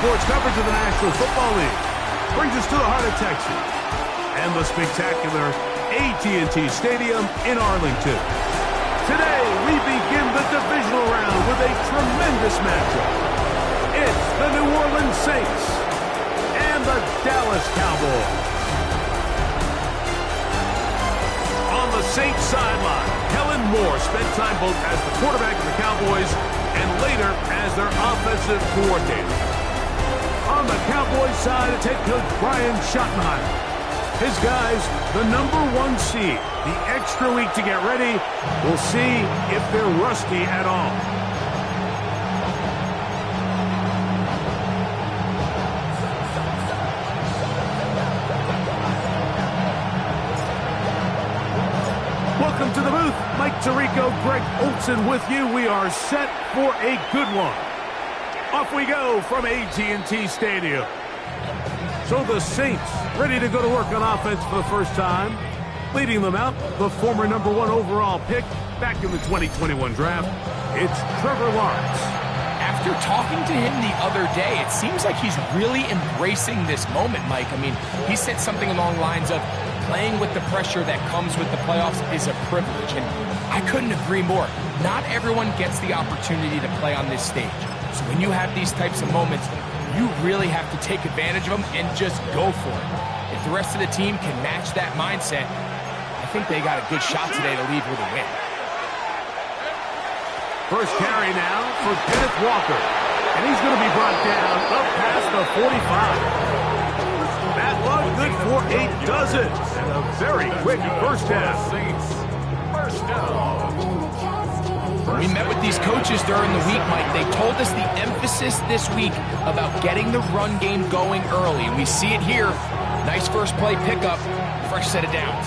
sports coverage of the National Football League brings us to the heart of Texas and the spectacular AT&T Stadium in Arlington. Today, we begin the divisional round with a tremendous matchup. It's the New Orleans Saints and the Dallas Cowboys. On the Saints sideline, Kellen Moore spent time both as the quarterback of the Cowboys and later as their offensive coordinator. On the Cowboys side, it's head coach Brian Schottenheimer. His guys, the #1 seed, the extra week to get ready. We'll see if they're rusty at all. Welcome to the booth. Mike Tirico, Greg Olson with you. We are set for a good one. Off we go from AT&T Stadium. So the Saints ready to go to work on offense for the first time. Leading them out, the former #1 overall pick back in the 2021 draft. It's Trevor Lawrence. After talking to him the other day, it seems like he's really embracing this moment, Mike. I mean, he said something along the lines of, playing with the pressure that comes with the playoffs is a privilege, and I couldn't agree more. Not everyone gets the opportunity to play on this stage. So when you have these types of moments, you really have to take advantage of them and just go for it. If the rest of the team can match that mindset, I think they got a good shot today to leave with a win. First carry now for Kenneth Walker, and he's going to be brought down up past the 45. That one good for a dozen, and a very quick first down. We met with these coaches during the week, Mike. They told us the emphasis this week about getting the run game going early, and we see it here. Nice first play pickup, fresh set of downs.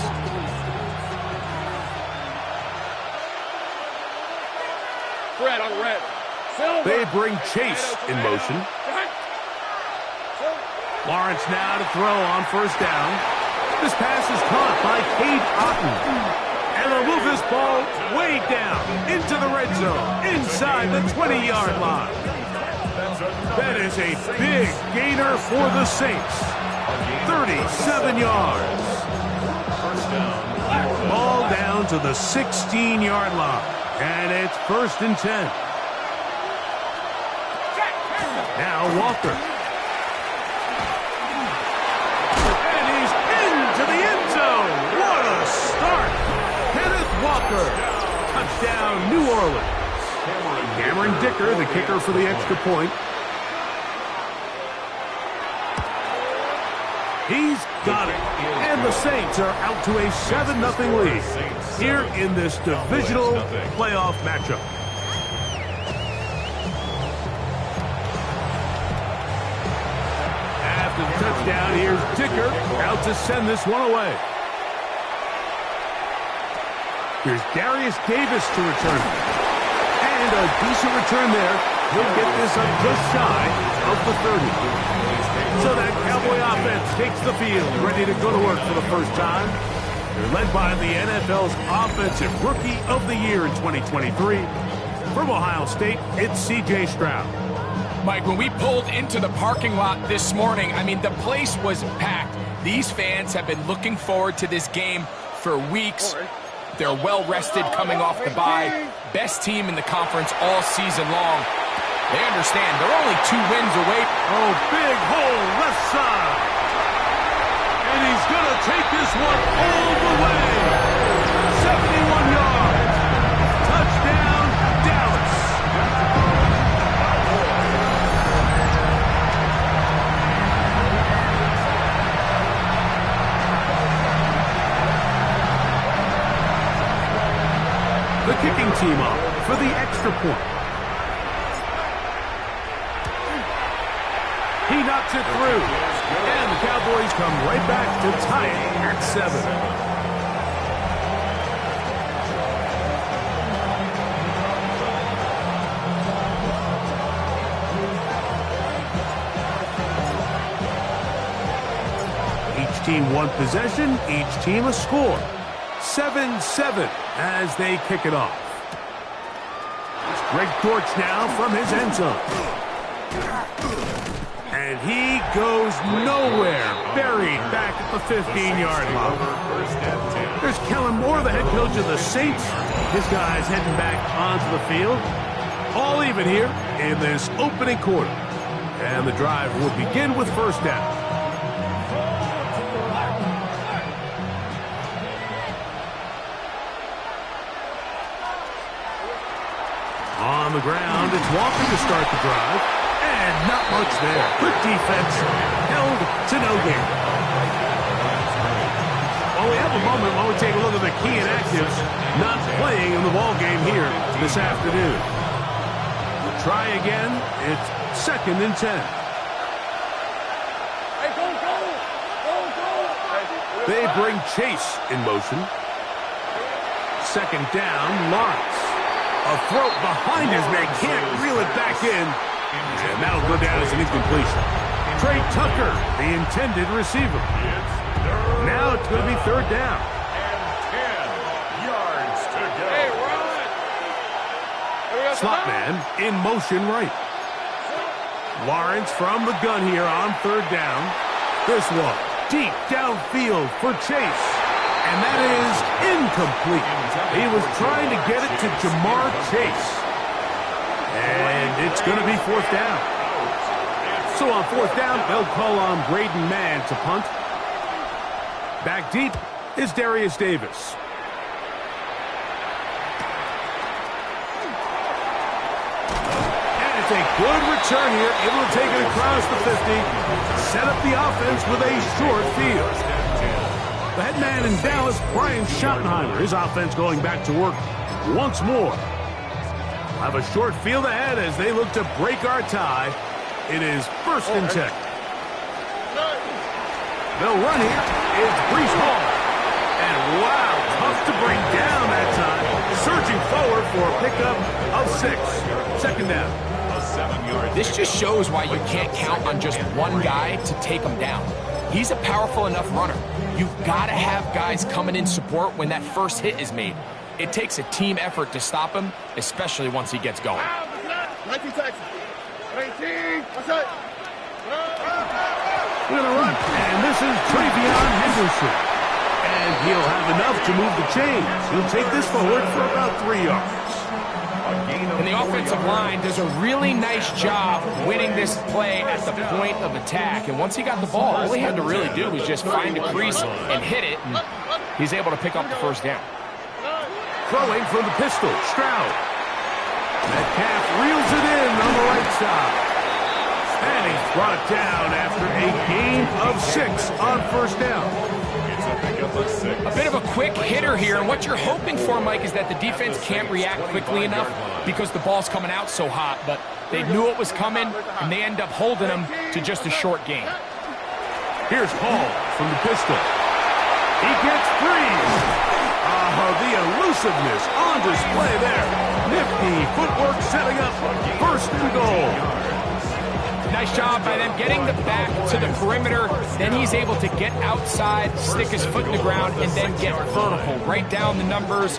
Red on red. They bring Chase in motion. Lawrence now to throw on first down. This pass is caught by Cade Otton. And they'll move this ball way down into the red zone, inside the 20-yard line. That is a big gainer for the Saints. 37 yards. Ball down to the 16-yard line. And it's 1st and 10. Now Walker. And he's into the end zone. What a start. Kenneth Walker. Touchdown, New Orleans. Cameron Dicker, the kicker for the extra point. He's got it. And the Saints are out to a 7-0 lead here in this divisional playoff matchup. After the touchdown, here's Dicker out to send this one away. Here's Darius Davis to return. And a decent return there. He'll get this up just shy of the 30. So that Cowboy offense takes the field, ready to go to work for the first time. They're led by the NFL's Offensive Rookie of the Year in 2023. From Ohio State, it's C.J. Stroud. Mike, when we pulled into the parking lot this morning, I mean, the place was packed. These fans have been looking forward to this game for weeks. They're well-rested coming off the bye. Best team in the conference all season long. They understand they're only 2 wins away. Oh, big hole left side. And he's going to take this one all the way. 71 yards. Touchdown, Dallas. The kicking team up for the extra point. He knocks it through. And the Cowboys come right back to tie it at 7. Each team one possession, each team a score. 7-7 as they kick it off. It's Greg Dortch now from his end zone. And he goes nowhere, buried back at the 15-yard line. There's Kellen Moore, the head coach of the Saints. His guys heading back onto the field. All even here in this opening quarter. And the drive will begin with first down. On the ground, it's Walker to start the drive. And not much there. Good defense. Held to no gain. Well, we have a moment while we take a look at the key inactives not playing in the ball game here this afternoon. We'll try again. It's 2nd and 10. Hey, go! They bring Chase in motion. 2nd down, Lawrence. A throw behind his man. Can't reel it back in. And that'll go down as an incompletion. Trey Tucker, the intended receiver. Now it's going to be 3rd down. And 10 yards to go. Hey, run! Slot man in motion right. Lawrence from the gun here on 3rd down. This one deep downfield for Chase. And that is incomplete. He was trying to get it to Jamar Chase. And it's going to be 4th down. So on 4th down, they'll call on Braden Mann to punt. Back deep is Darius Davis. And it's a good return here, able to take it across the 50. Set up the offense with a short field. The head man in Dallas, Brian Schottenheimer, his offense going back to work once more. Have a short field ahead as they look to break our tie. It is 1st and 10. They'll run here. It's Breece Hall. And wow, tough to bring down that time. Surging forward for a pickup of 6. 2nd down. This just shows why you can't count on just one guy to take him down. He's a powerful enough runner. You've got to have guys coming in support when that first hit is made. It takes a team effort to stop him, especially once he gets going. 19 Texas. 19. What's that? We're going to run. And this is Travion Henderson. And he'll have enough to move the chains. He'll take this forward for about 3 yards. And the offensive line does a really nice job winning this play at the point of attack. And once he got the ball, all he had to really do was just find a crease and hit it. And he's able to pick up the 1st down. Throwing from the pistol, Stroud. Metcalf reels it in on the right side. And he's brought down after a gain of 6 on 1st down. A bit of a quick hitter here, and what you're hoping for, Mike, is that the defense can't react quickly enough because the ball's coming out so hot, but they knew it was coming, and they end up holding them to just a short gain. Here's Hall from the pistol. He gets free. The elusiveness on display there. Nifty footwork setting up 1st and goal. Nice job by them getting the back to the perimeter. Then he's able to get outside, stick his foot in the ground, and then get vertical. Right down the numbers.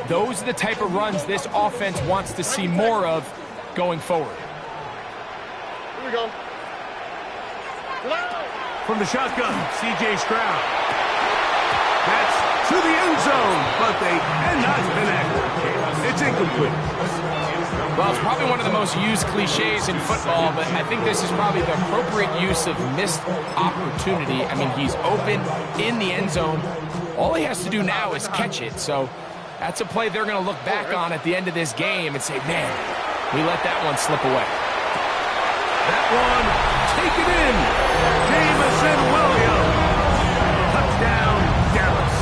Those are the type of runs this offense wants to see more of going forward. Here we go. From the shotgun, C.J. Stroud. That's to the end zone, but they cannot connect. It's incomplete. Well, it's probably one of the most used cliches in football, but I think this is probably the appropriate use of missed opportunity. I mean, he's open in the end zone. All he has to do now is catch it. So that's a play they're going to look back on at the end of this game and say, man, we let that one slip away. That one taken in. Jamison Williams. Touchdown, Dallas.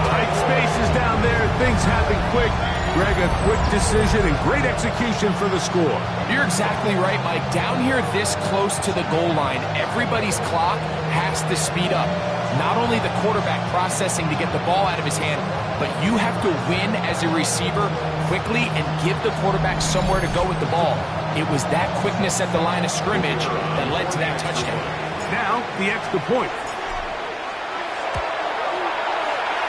Tight spaces down there. Things happen quick. Greg, a quick decision and great execution for the score. You're exactly right, Mike. Down here this close to the goal line, everybody's clock has to speed up. Not only the quarterback processing to get the ball out of his hand, but you have to win as a receiver quickly and give the quarterback somewhere to go with the ball. It was that quickness at the line of scrimmage that led to that touchdown. Now, the extra point.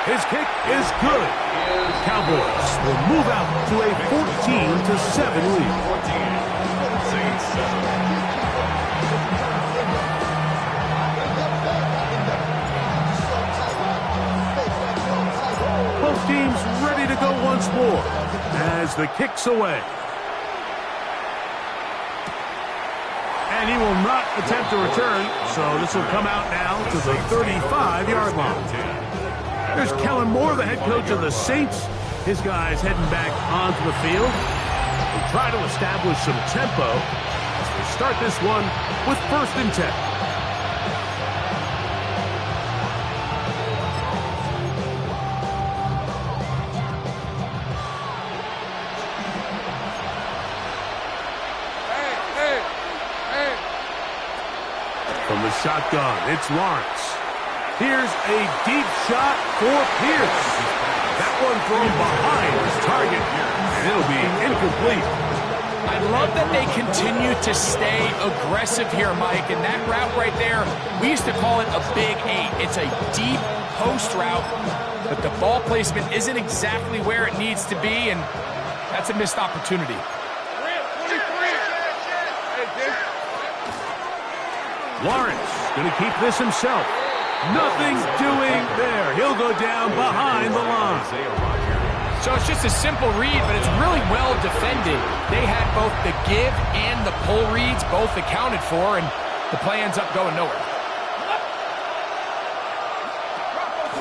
His kick is good. The Cowboys will move out to a 14-7 lead. Both teams ready to go once more as the kick's away. And he will not attempt to return, so this will come out now to the 35-yard line. There's Kellen Moore, the head coach of the Saints. His guys heading back onto the field. They try to establish some tempo as they start this one with 1st and 10. From the shotgun, it's Lawrence. Here's a deep shot for Pierce. That one thrown behind his target, and it'll be incomplete. I love that they continue to stay aggressive here, Mike, and that route right there, we used to call it a big 8. It's a deep post route, but the ball placement isn't exactly where it needs to be, and that's a missed opportunity. Lawrence going to keep this himself. Nothing doing there. He'll go down behind the line. So it's just a simple read, but it's really well defended. They had both the give and the pull reads both accounted for, and the play ends up going nowhere.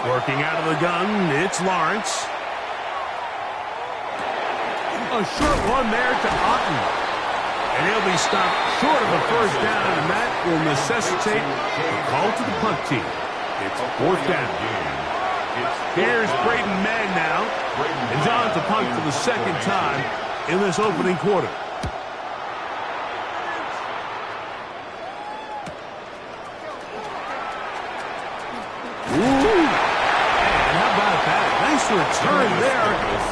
Working out of the gun, it's Lawrence. A short one there to Otten. And he'll be stopped short of a 1st down, and that will necessitate a call to the punt team. It's 4th down. Here's Braden Mann now, and John to punt for the 2nd time in this opening quarter. Ooh! And how about that? Nice return there,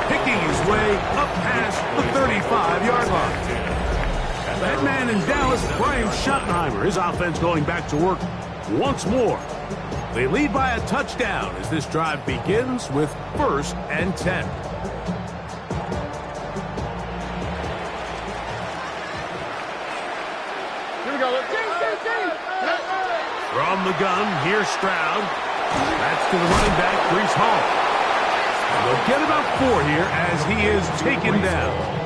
picking his way up past the 35-yard line. The head man in Dallas, Brian Schottenheimer, his offense going back to work once more. They lead by a touchdown as this drive begins with 1st and 10. Here we go. From the gun, here's Stroud. That's to the running back, Breece Hall. And they'll get about 4 here as he is taken down.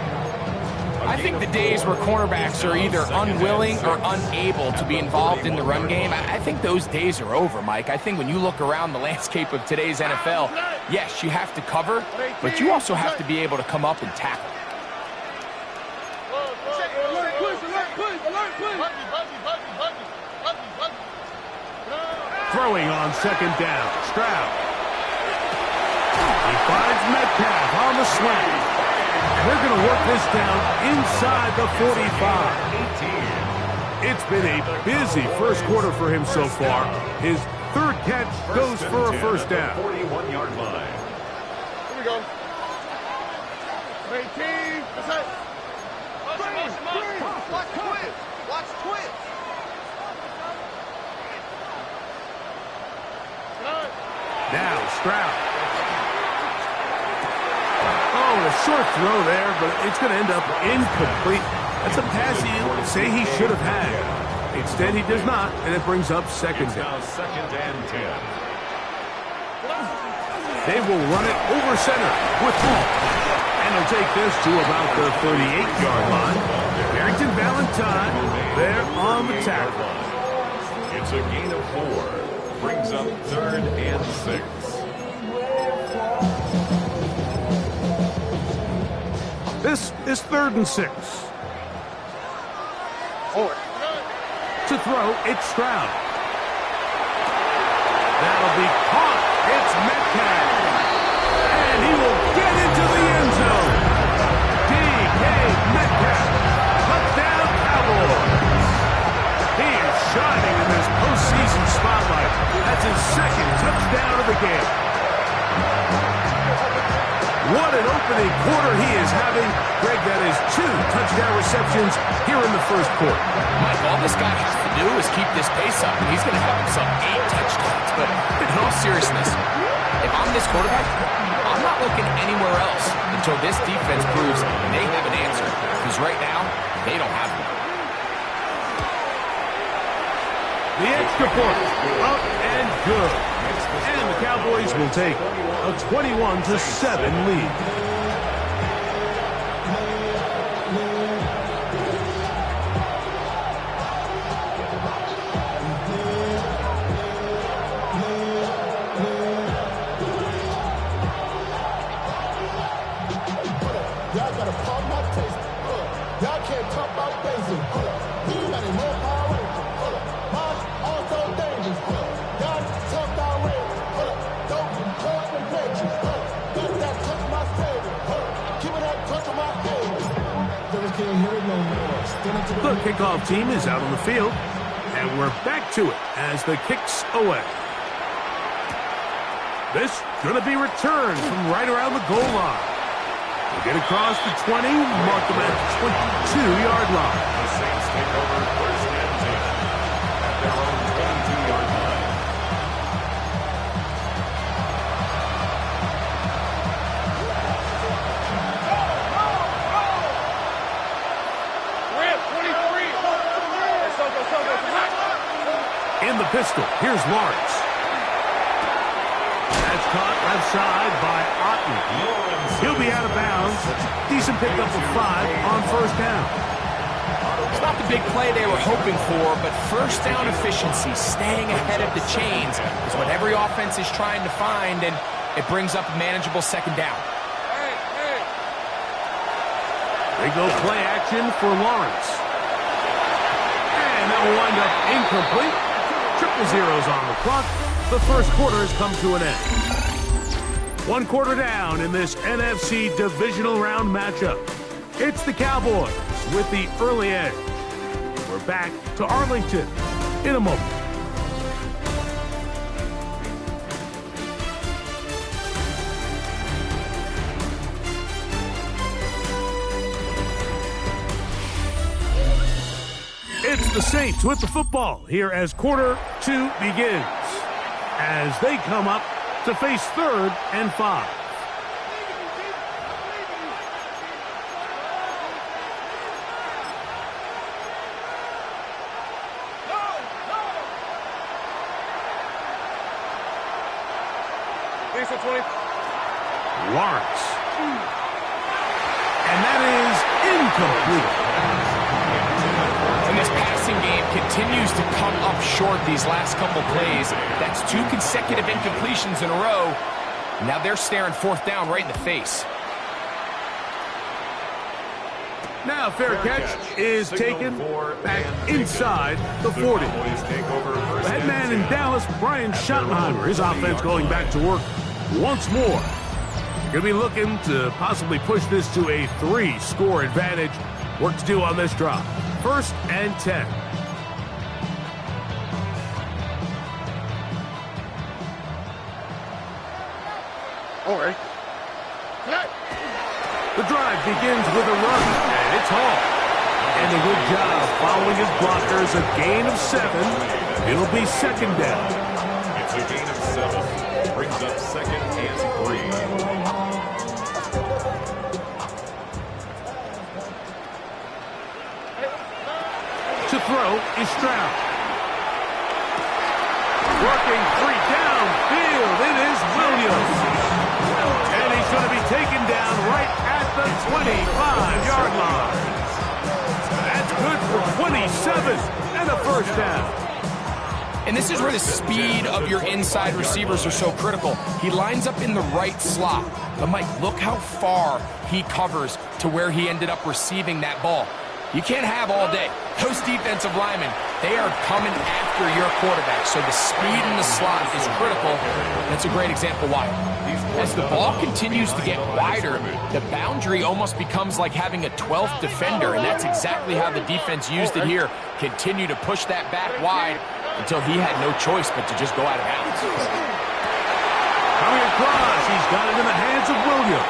I think the days where cornerbacks are either unwilling or unable to be involved in the run game, I think those days are over, Mike. I think when you look around the landscape of today's NFL, yes, you have to cover, but you also have to be able to come up and tackle. Throwing on 2nd down, Stroud. He finds Metcalf on the slant. They're going to work this down inside the 45. It's been a busy 1st quarter for him so far. His 3rd catch goes for a 1st down. 41-yard line. Here we go. 18. Watch twins. Watch twins. Now Stroud. Oh, a short throw there, but it's going to end up incomplete. That's a pass he'll say he should have had. Instead, he does not, and it brings up 2nd down. 2nd and 10. They will run it over center with Hall. And he'll take this to about the 38-yard line. Barrington Valentine there on the tackle. It's a gain of 4. Brings up 3rd and 6. This is 3rd and 6. To throw, it's Stroud. That'll be caught. It's Metcalf. And he will get into the end zone. D.K. Metcalf. Touchdown Cowboys. He is shining in this postseason spotlight. That's his 2nd touchdown of the game. What an opening quarter he is having. Greg, that is 2 touchdown receptions here in the 1st quarter. Mike, all this guy has to do is keep this pace up, and he's going to have himself 8 touchdowns. But in all seriousness, if I'm this quarterback, I'm not looking anywhere else until this defense proves they have an answer. Because right now, they don't have one. Extra point. Up and good. And the Cowboys will take a 21-7 lead. The kickoff team is out on the field, and we're back to it as the kick's away. This going to be returned from right around the goal line. They get across the 20, mark them at the 22-yard line. The Saints take over first and 10 at their own 22-yard line. In the pistol, here's Lawrence. That's caught left side by Otten. He'll be out of bounds. Decent pickup of 5 on first down. It's not the big play they were hoping for, but first down efficiency, staying ahead of the chains, is what every offense is trying to find, and it brings up a manageable second down. They go play action for Lawrence. And that will wind up incomplete. Triple zeros on the clock. The first quarter has come to an end. 1 quarter down in this NFC Divisional Round matchup. It's the Cowboys with the early edge. We're back to Arlington in a moment. It's the Saints with the football here as quarter 2 begins, as they come up to face 3rd and 5. Lawrence. And that is incomplete. And this passing game continues to come up short these last couple plays. That's 2 consecutive incompletions in a row. Now they're staring 4th down right in the face. Now fair catch is taken back inside the 40. The head man in Dallas, Brian Schottenheimer, his offense going back to work once more. Going to be looking to possibly push this to a 3-score advantage. Work to do on this drop. 1st and 10. All right. The drive begins with a run, and it's Hall. And a good job following his blockers. A gain of 7. It'll be 2nd down. It's a gain of 7. Brings up 2nd and 3. To throw is Stroud. Working 3 downfield. It is Williams. And he's going to be taken down right at the 25-yard line. That's good for 27 and a 1st down. And this is where the speed of your inside receivers are so critical. He lines up in the right slot. But Mike, look how far he covers to where he ended up receiving that ball. You can't have all day. Those defensive linemen, they are coming after your quarterback. So the speed in the slot is critical. That's a great example why. As the ball continues to get wider, the boundary almost becomes like having a 12th defender, and that's exactly how the defense used it here. Continue to push that back wide until he had no choice but to just go out of bounds. Coming across, he's got it in the hands of Williams.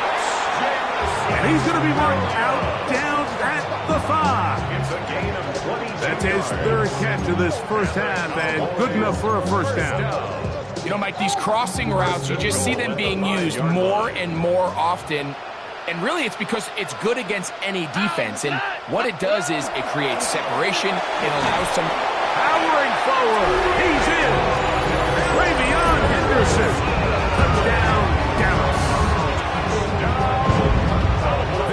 And he's going to be marked out down at the 5. It's a gain of 20. That's his 3rd catch of this first half, and good enough for a 1st down. You know, Mike, these crossing routes, you just see them being used more and more often. And really, it's because it's good against any defense. And what it does is it creates separation. It allows some Powering forward. He's in. Way beyond Henderson. Touchdown, Dallas.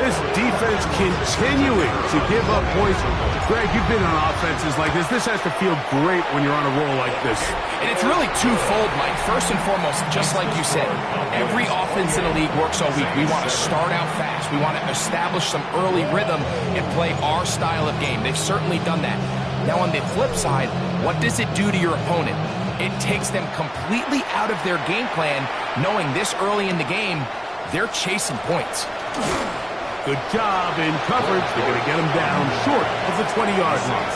This defense continuing to give up points. Greg, you've been on offenses like this. This has to feel great when you're on a roll like this. And it's really twofold, Mike. First and foremost, just like you said, every offense in the league works all week. We want to start out fast. We want to establish some early rhythm and play our style of game. They've certainly done that. Now, on the flip side, what does it do to your opponent? It takes them completely out of their game plan, knowing this early in the game, they're chasing points. Good job in coverage. They're going to get them down short of the 20-yard line.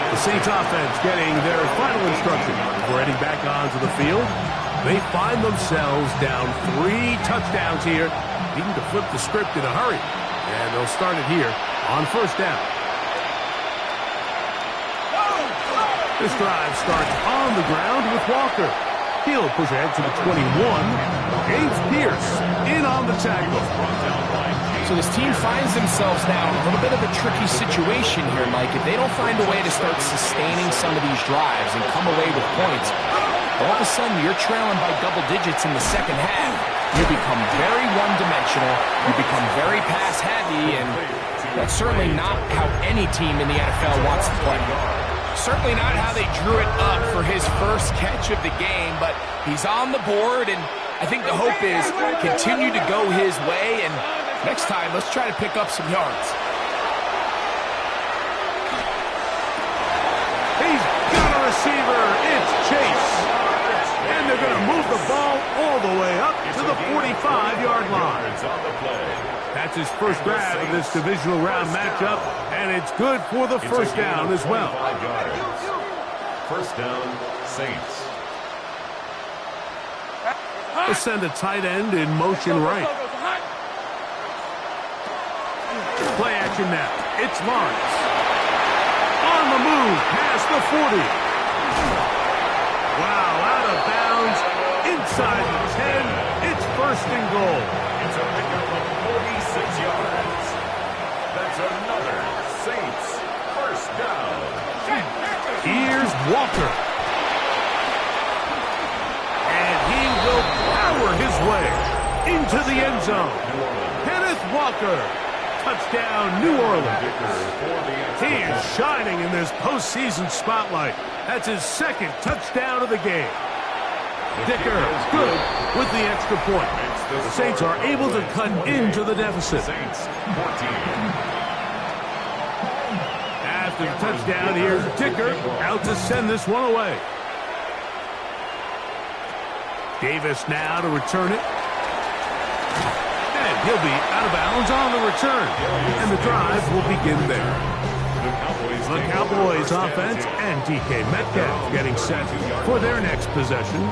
The Saints offense getting their final instruction before heading back onto the field. They find themselves down 3 touchdowns here, needing to flip the script in a hurry. And they'll start it here on first down. This drive starts on the ground with Walker. He'll push ahead to the 21. James Pierce in on the tackle. So this team finds themselves now in a little bit of a tricky situation here, Mike. If they don't find a way to start sustaining some of these drives and come away with points, all of a sudden you're trailing by double digits in the second half. You become very one-dimensional. You become very pass-heavy, and that's certainly not how any team in the NFL wants to play. Certainly not how they drew it up for his first catch of the game, but he's on the board, and I think the hope is continue to go his way, and next time, let's try to pick up some yards. He's got a receiver. It's Chase. And they're going to move the ball all the way up to the 45-yard line. That's his first grab of this divisional round matchup, and it's good for the first down as well. First down, Saints. They'll send a tight end in motion right. Play action now. It's Lawrence. On the move, past the 40. Wow, out of bounds, inside the 10. It's first and goal. It's a pickup of 46 yards. That's another Saints first down. Here's Walker. And he will power his way into the end zone. Kenneth Walker. Touchdown, New Orleans. He is shining in this postseason spotlight. That's his second touchdown of the game. Dicker, good with the extra point. The Saints are able to cut into the deficit. After the touchdown, here's Dicker out to send this one away. Davis now to return it. He'll be out of bounds on the return, and the drive will begin there. The Cowboys offense and DK Metcalf getting set for their next possession.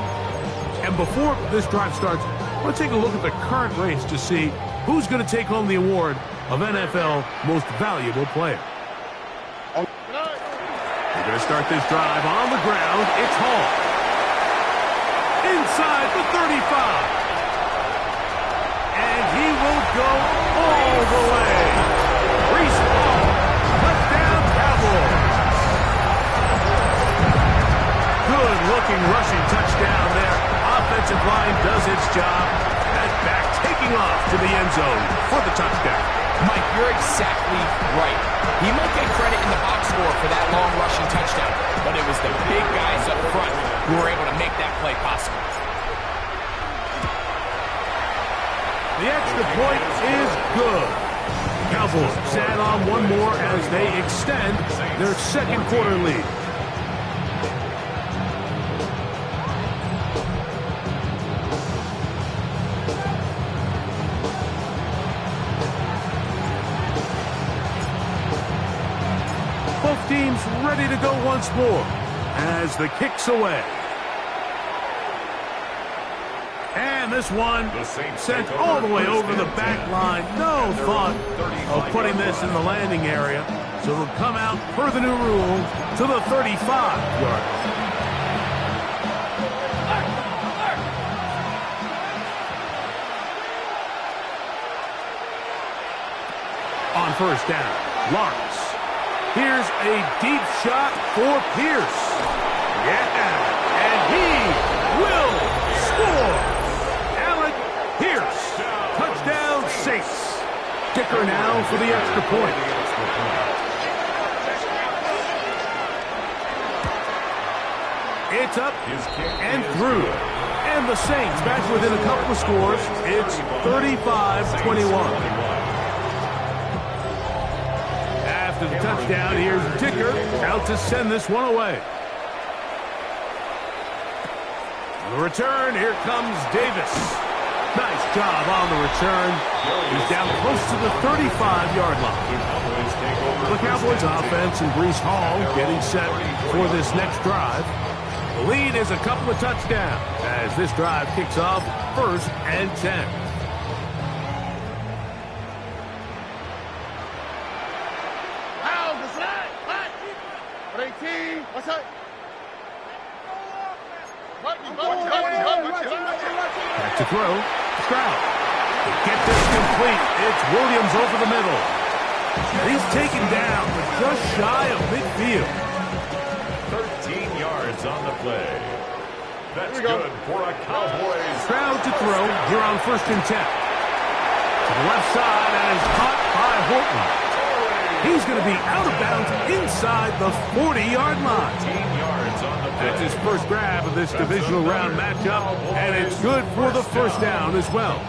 And before this drive starts, let's take a look at the current race to see who's going to take home the award of NFL Most Valuable Player. We're going to start this drive on the ground. It's Hall. Inside the 35. And he will go all the way. Reese Hall, touchdown Cowboys. Good-looking rushing touchdown there. Offensive line does its job. And back taking off to the end zone for the touchdown. Mike, you're exactly right. He might get credit in the box score for that long rushing touchdown, but it was the big guys up front who were able to make that play possible. The extra point is good. Cowboys add on one more as they extend their second quarter lead. Both teams ready to go once more as the kick's away. And this one sent all the way over the back line. No thought of putting this in the landing area. So it'll come out per the new rule to the 35-yard line. On first down, Lawrence. Here's a deep shot for Pierce. Yeah, and he will score. Alec Pierce, touchdown Saints. Dicker now for the extra point. It's up and through. And the Saints back within a couple of scores. It's 35-21. After the touchdown, here's Dicker out to send this one away. On the return, here comes Davis. Nice job on the return. He's down close to the 35-yard line. The Cowboys offense and Breece Hall getting set for this next drive. The lead is a couple of touchdowns as this drive kicks off 1st and 10. What's up? Back to throw. Stroud. To get this complete, it's Williams over the middle. He's taken down, but just shy of midfield. 13 yards on the play. That's good for a Cowboys. Stroud to throw here on 1st and 10. To the left side, and is caught by Horton. He's going to be out of bounds inside the 40-yard line. 15 yards on the play. That's his first grab of this divisional round matchup, and it's good for the first down as well.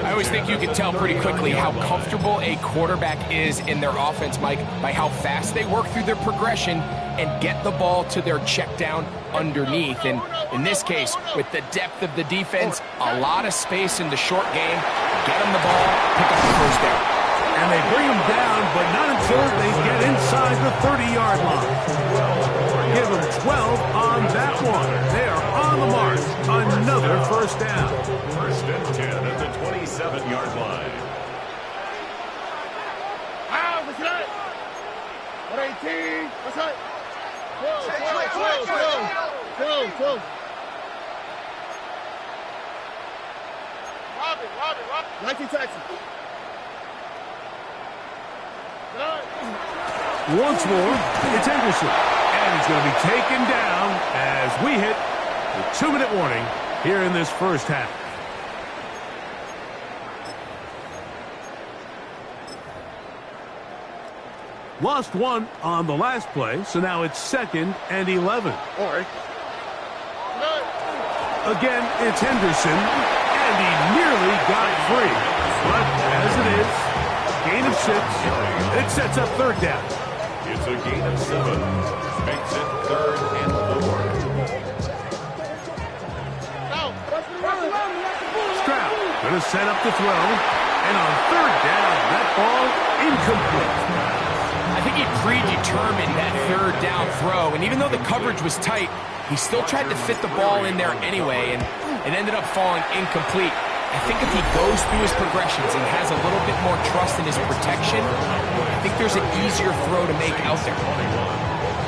I always think you can tell pretty quickly how comfortable a quarterback is in their offense, Mike, by how fast they work through their progression and get the ball to their check down underneath. And in this case, with the depth of the defense, a lot of space in the short game, get them the ball, pick up the first down. And they bring him down, but not until they get inside the 30-yard line. Give them 12 on that one. They are on the march. Another first down. 1st and 10 at the 27-yard line. What's that? 118. What's that? 12. Robin. 19 Texas. Once more, it's Henderson. And he's going to be taken down as we hit the 2-minute warning here in this first half. Lost one on the last play, so now it's 2nd and 11. Again, it's Henderson, and he nearly got free. But as it is, gain of 6, it sets up 3rd down. It's a gain of 7. Makes it 3rd and 4. Stroud going to set up the throw. And on 3rd down, that ball incomplete. I think he predetermined that 3rd down throw. And even though the coverage was tight, he still tried to fit the ball in there anyway. And it ended up falling incomplete. I think if he goes through his progressions and has a little bit more trust in his protection, I think there's an easier throw to make out there.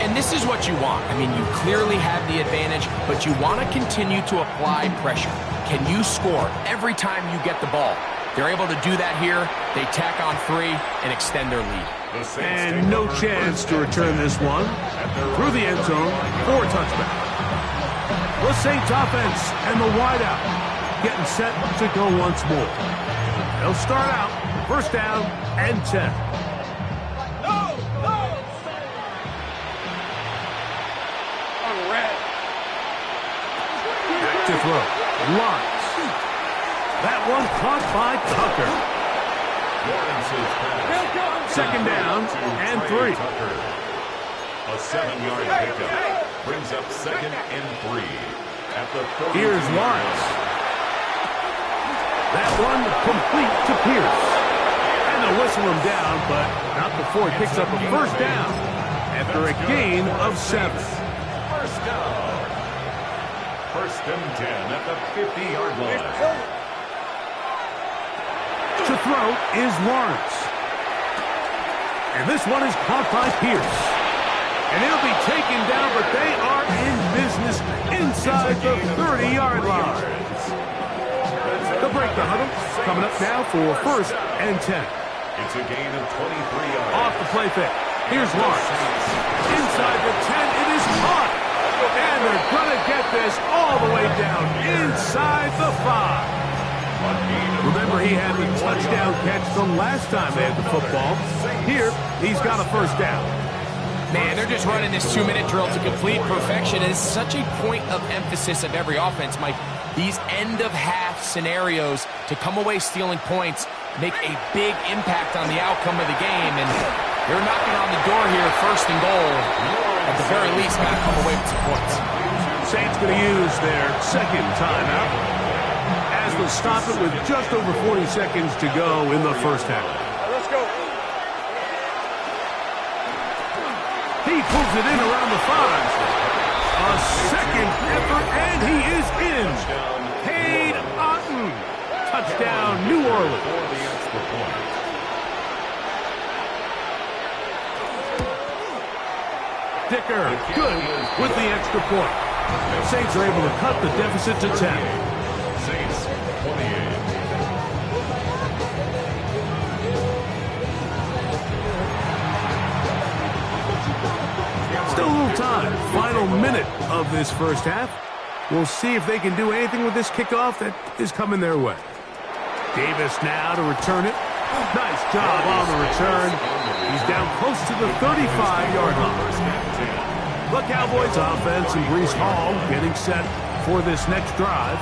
And this is what you want. I mean, you clearly have the advantage, but you want to continue to apply pressure. Can you score every time you get the ball? They're able to do that here. They tack on 3 and extend their lead. And no chance to return this one. Through the end zone for a touchback. The Saints offense and the wideout getting set to go once more. They'll start out 1st down and 10. Back to throw. Lawrence. That one caught by Tucker. 2nd down and 3. A 7-yard pickup brings up 2nd and 3 at the 30. Here's Lawrence. That one complete to Pierce. And they'll whistle him down, but not before he picks up a 1st down after a gain of 7. 1st down. 1st and 10 at the 50-yard line. To throw is Lawrence. And this one is caught by Pierce. And he'll be taken down, but they are in business inside the 30-yard line. They'll break the huddle. Coming up now for 1st and 10. It's a gain of 23 yards. Off the play fake. Here's Lawrence. Inside the 10, it is caught. And they're going to get this all the way down inside the 5. Remember, he had the touchdown catch the last time they had the football. Here, he's got a first down. Man, they're just running this 2-minute drill to complete perfection. It's such a point of emphasis of every offense, Mike. These end-of-half scenarios to come away stealing points make a big impact on the outcome of the game. And they're knocking on the door here, first and goal. At the very least, got to come away with some points. Saints going to use their second timeout, as they'll stop it with just over 40 seconds to go in the first half. Let's go. He pulls it in around the 5. A second effort, and he is in. Cade Otton. Touchdown, New Orleans. Dicker, good with the extra point. Saints are able to cut the deficit to 10. Saints 28. Still a little time. Final minute of this first half. We'll see if they can do anything with this kickoff that is coming their way. Davis now to return it. Nice job on the return. He's down close to the 35-yard line. The Cowboys offense and Breece Hall getting set for this next drive.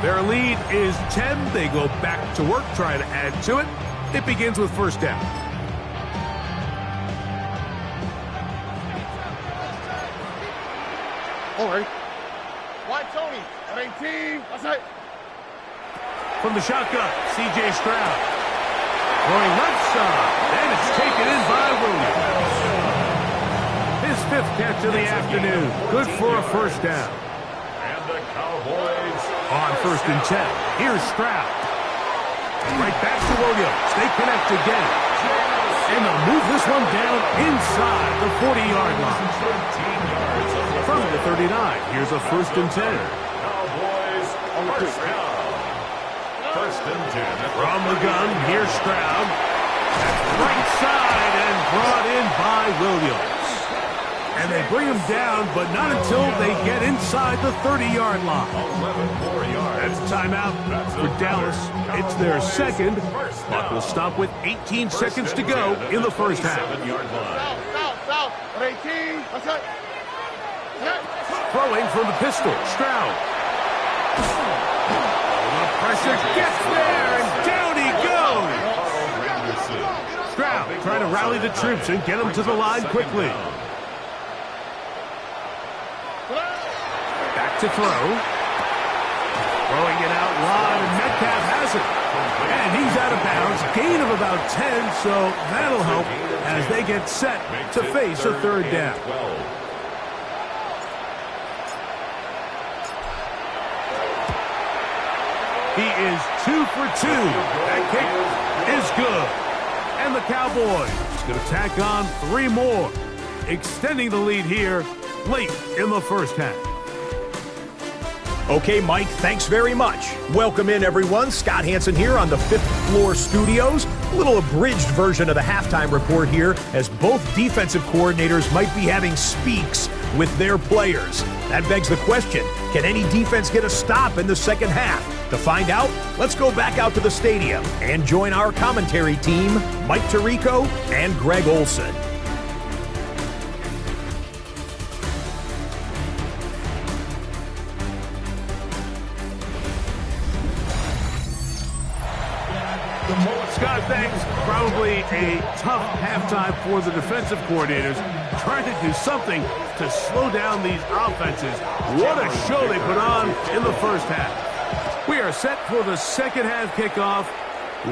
Their lead is 10. They go back to work, try to add to it. It begins with first down. All right. Why Tony? At 18. That's it. From the shotgun, C.J. Stroud. Going left side, and it's taken in by Williams. His 5th catch of the afternoon. Good for a first down. And the Cowboys On first and 10, here's Stroud. Right back to Williams. They connect again. And they'll move this one down inside the 40-yard line. 13 yards on the From the 39, here's a first and 10. Cowboys first down. First and 10. From the gun, here's Stroud. That's right side and brought in by Williams. And they bring him down, but not until they get inside the 30-yard line. 11 more yards. That's a timeout for Dallas. It's their second. Clock will stop with 18 seconds to go in the first half. South. At 18. That's it. Throwing from the pistol, Stroud. The pressure gets there, and down he goes. Stroud trying to rally the troops and get them to the line quickly. Back to throw. Throwing it out wide, and Metcalf has it. And he's out of bounds. Gain of about 10, so that'll help as they get set to face a third down. He is 2 for 2. That kick is good. And the Cowboys going to tack on 3 more, extending the lead here late in the first half. Okay, Mike, thanks very much. Welcome in, everyone. Scott Hansen here on the 5th floor studios. A little abridged version of the halftime report here, as both defensive coordinators might be having speaks with their players. That begs the question, can any defense get a stop in the second half? To find out, let's go back out to the stadium and join our commentary team, Mike Tirico and Greg Olson. Scott, thanks. Probably a tough halftime for the defensive coordinators, trying to do something to slow down these offenses. What a show they put on in the first half. We are set for the second half kickoff.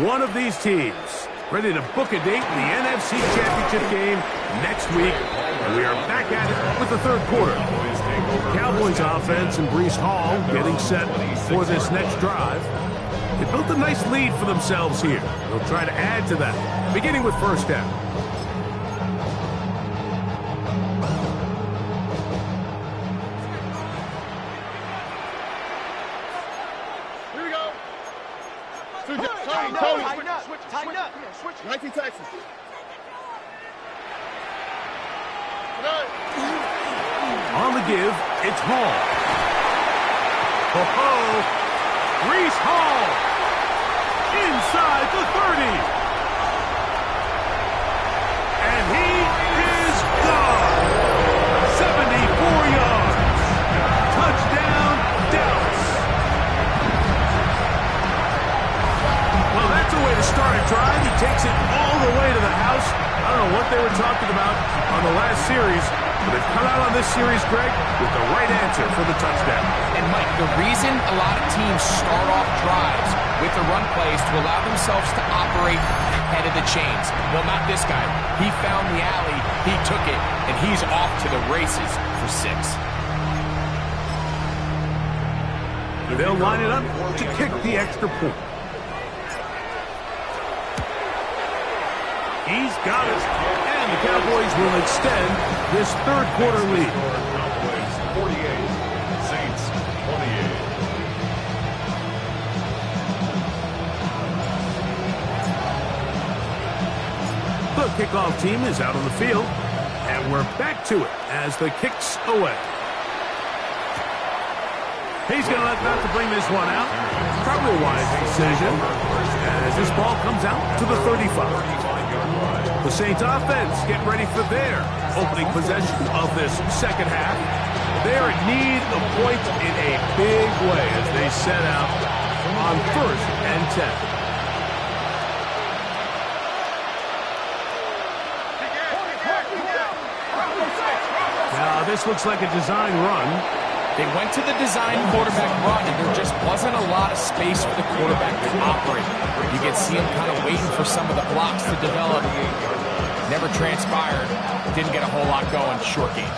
One of these teams ready to book a date in the NFC Championship game next week. And we are back at it with the third quarter. Cowboys offense and Breece Hall getting set for this next drive. They built a nice lead for themselves here. They'll try to add to that, beginning with first down. Here we go. Tony. Tighten up. 19 Texans. give, it's Hall. Oh, Reese Hall inside the 30. And he is gone. 74 yards. Touchdown, Dallas. Well, that's a way to start a drive. He takes it all the way to the house. I don't know what they were talking about on the last series, but they've come out on this series, Greg, with the right answer for the touchdown. And, Mike, the reason a lot of teams start off drives with the run plays to allow themselves to operate ahead of the chains. Well, not this guy. He found the alley, he took it, and he's off to the races for 6. They'll line it up to kick the extra point. He's got it, and the Cowboys will extend this third quarter lead. Cowboys 48, Saints 28. The kickoff team is out on the field, and we're back to it as the kick's away. He's going to let that to bring this one out. Probably a wise decision as this ball comes out to the 35. The Saints offense getting ready for their opening possession of this second half. They're in need of points in a big way as they set out on 1st and 10. Now this looks like a design run. They went to the design quarterback run, and there just wasn't a lot of space for the quarterback to operate. You can see him kind of waiting for some of the blocks to develop. Never transpired. Didn't get a whole lot going. Short game.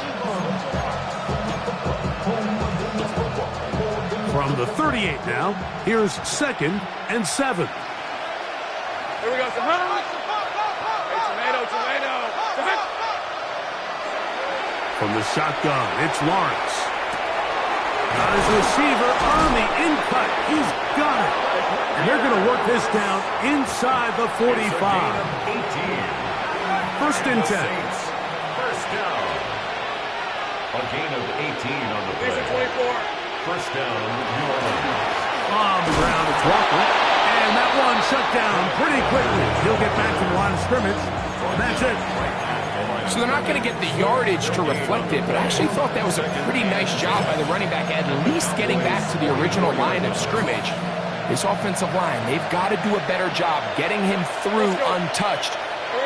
From the 38 now, here's 2nd and 7. Here we go. Hey, tomato. From the shotgun, it's Lawrence. Got his receiver on the in-cut. He's got it. And they're going to work this down inside the 45. 1st and 10. First down. A gain of 18 on the play. 1st down, New Orleans. On the ground, it's Walker. And that one shut down pretty quickly. He'll get back to the line of scrimmage. That's it. So they're not going to get the yardage to reflect it, but I actually thought that was a pretty nice job by the running back, at least getting back to the original line of scrimmage. This offensive line, they've got to do a better job getting him through untouched.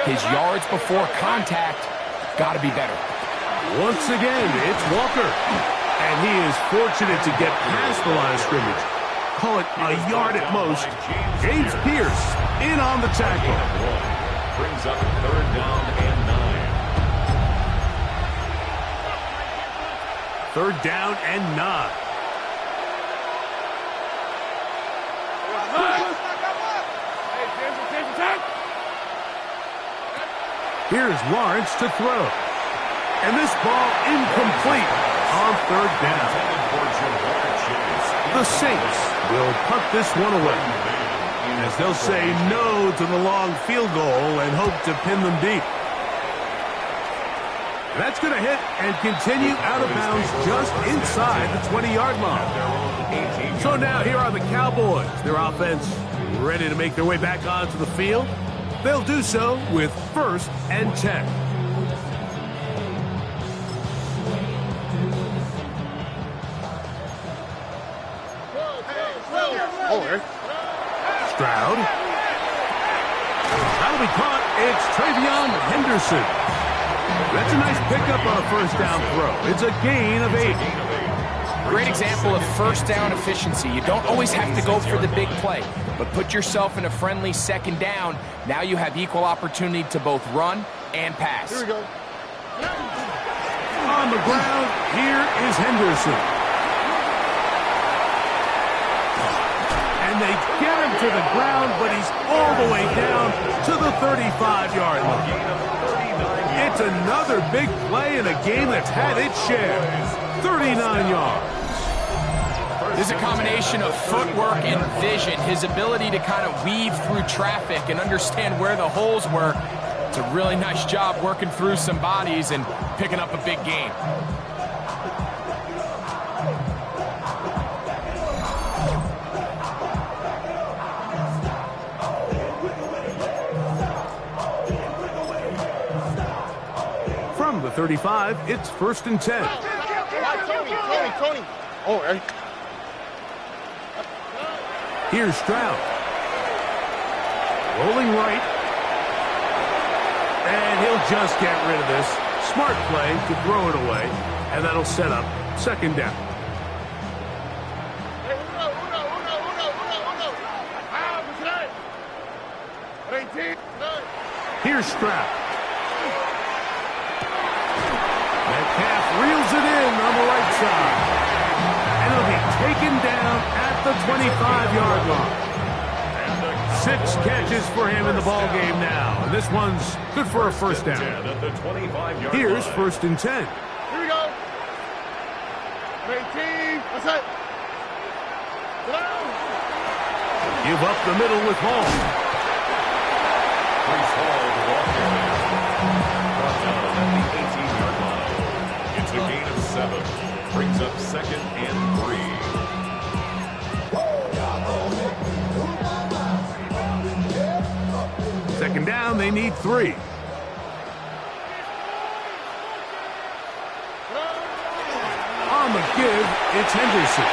His yards before contact got to be better. Once again, it's Walker. And he is fortunate to get past the line of scrimmage. Call it a yard at most. James Pierce in on the tackle. Brings up 3rd down and 9. 3rd down and 9. Here's Lawrence to throw. And this ball incomplete on 3rd down. The Saints will punt this one away, as they'll say no to the long field goal and hope to pin them deep. That's going to hit and continue out of bounds just inside the 20-yard line. So now here are the Cowboys. Their offense ready to make their way back onto the field. They'll do so with 1st and 10. Stroud. That'll be caught. It's Travion Henderson. That's a nice pickup on a 1st down throw. It's a gain of 8. Great example of 1st down efficiency. You don't always have to go for the big play, but put yourself in a friendly 2nd down. Now you have equal opportunity to both run and pass. Here we go. On the ground, here is Henderson. And they get him to the ground, but he's all the way down to the 35-yard line. It's another big play in a game that's had its share. 39 yards. There's a combination of footwork and vision, his ability to kind of weave through traffic and understand where the holes were. It's a really nice job working through some bodies and picking up a big gain. From the 35, it's 1st and 10. Tony. Oh, right. Here's Stroud. Rolling right. And he'll just get rid of this. Smart play to throw it away. And that'll set up 2nd down. Here's Stroud. Metcalf reels it in on the right side. And it'll be taken down at the 25-yard line. 6 catches for him in the ball game now. And this one's good for a 1st down. Here's 1st and 10. Here we go. 18. What's that? Give up the middle with Hall. It's a gain of 7. Brings up 2nd and 3. 2nd down, they need 3. On the give, it's Henderson.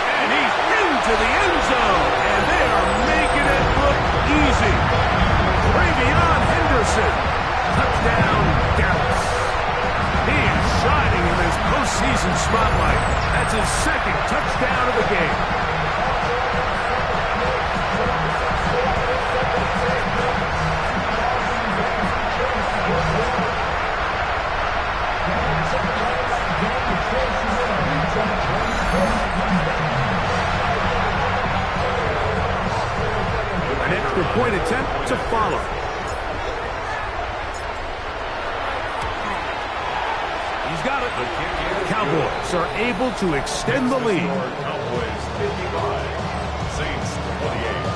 And he's into the end zone. And they are making it look easy. Travion Henderson. Touchdown, Dallas. He is shining in this postseason spotlight. That's his 2nd touchdown of the game. An extra point attempt to follow. He's got it. The Cowboys are able to extend the lead. Cowboys 55. Saints 28.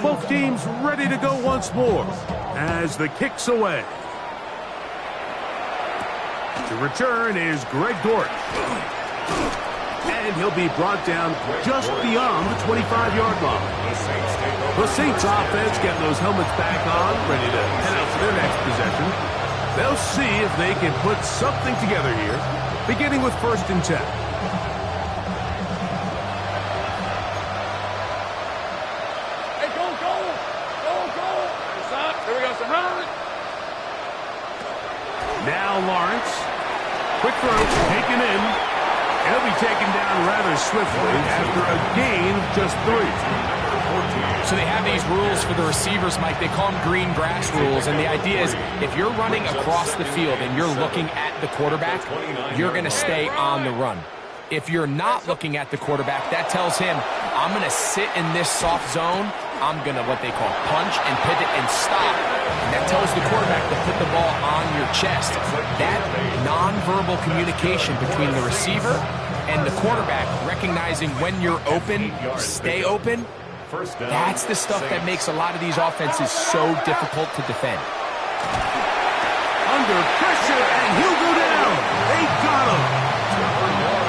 Both teams ready to go once more as the kick's away. To return is Greg Dortch. And he'll be brought down just beyond the 25-yard line. The Saints offense getting those helmets back on, ready to head out for their next possession. They'll see if they can put something together here, beginning with 1st and 10. Now Lawrence. Quick throw, taken in. And he'll be taken down rather swiftly after a gain of just 3. So they have these rules for the receivers, Mike. They call them green grass rules. And the idea is if you're running across the field and you're looking at the quarterback, you're going to stay on the run. If you're not looking at the quarterback, that tells him, I'm going to sit in this soft zone. I'm going to, what they call, punch and pivot and stop. And that tells the quarterback to put the ball on your chest. That nonverbal communication between the receiver and the quarterback, recognizing when you're open, stay open, that's the stuff that makes a lot of these offenses so difficult to defend. Under pressure, and he'll go down. They got him.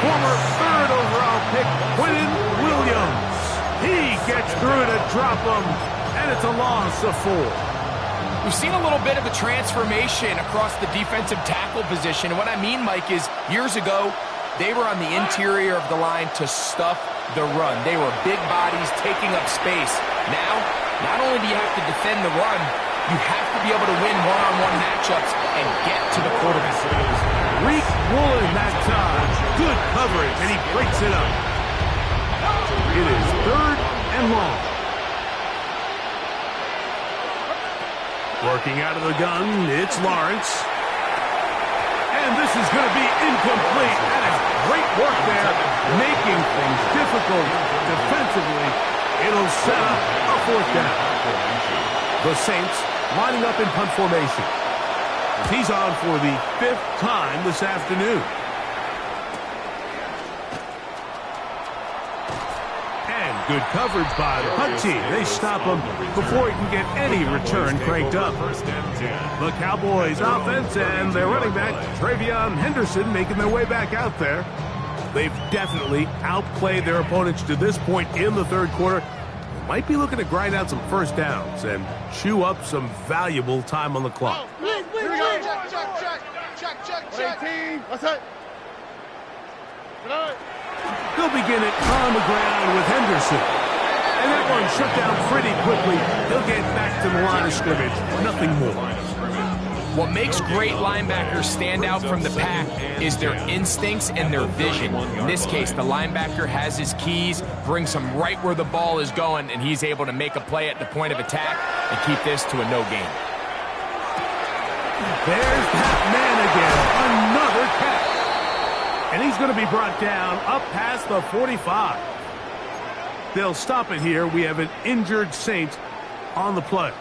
Former 3rd overall pick, Quentin Williams. He gets through to drop him, and it's a loss of 4. We've seen a little bit of a transformation across the defensive tackle position. And what I mean, Mike, is years ago, they were on the interior of the line to stuff the run. They were big bodies taking up space. Now, not only do you have to defend the run, you have to be able to win one-on-one matchups and get to the quarterback. Reek Woolen that time. Good coverage, and he breaks it up. It is 3rd and long. Working out of the gun, it's Lawrence. And this is going to be incomplete. That is great work there, making things difficult defensively. It'll set up a 4th down. The Saints lining up in punt formation. He's on for the 5th time this afternoon. And Good coverage by the punt team. They stop him before he can get any return cranked up. The Cowboys offense and their running back, Travion Henderson, making their way back out there. They've definitely outplayed their opponents to this point in the third quarter. Might be looking to grind out some first downs and chew up some valuable time on the clock. Here we go. Check. 18. What's that? They'll begin it on the ground with Henderson. And that one shut down pretty quickly. He'll get back to the line of scrimmage. Nothing more. What makes great linebackers stand out from the pack is their instincts and their vision. In this case, the linebacker has his keys, brings him right where the ball is going, and he's able to make a play at the point of attack and keep this to a no gain. There's that man again. Another catch. And he's going to be brought down up past the 45. They'll stop it here. We have an injured Saint on the play.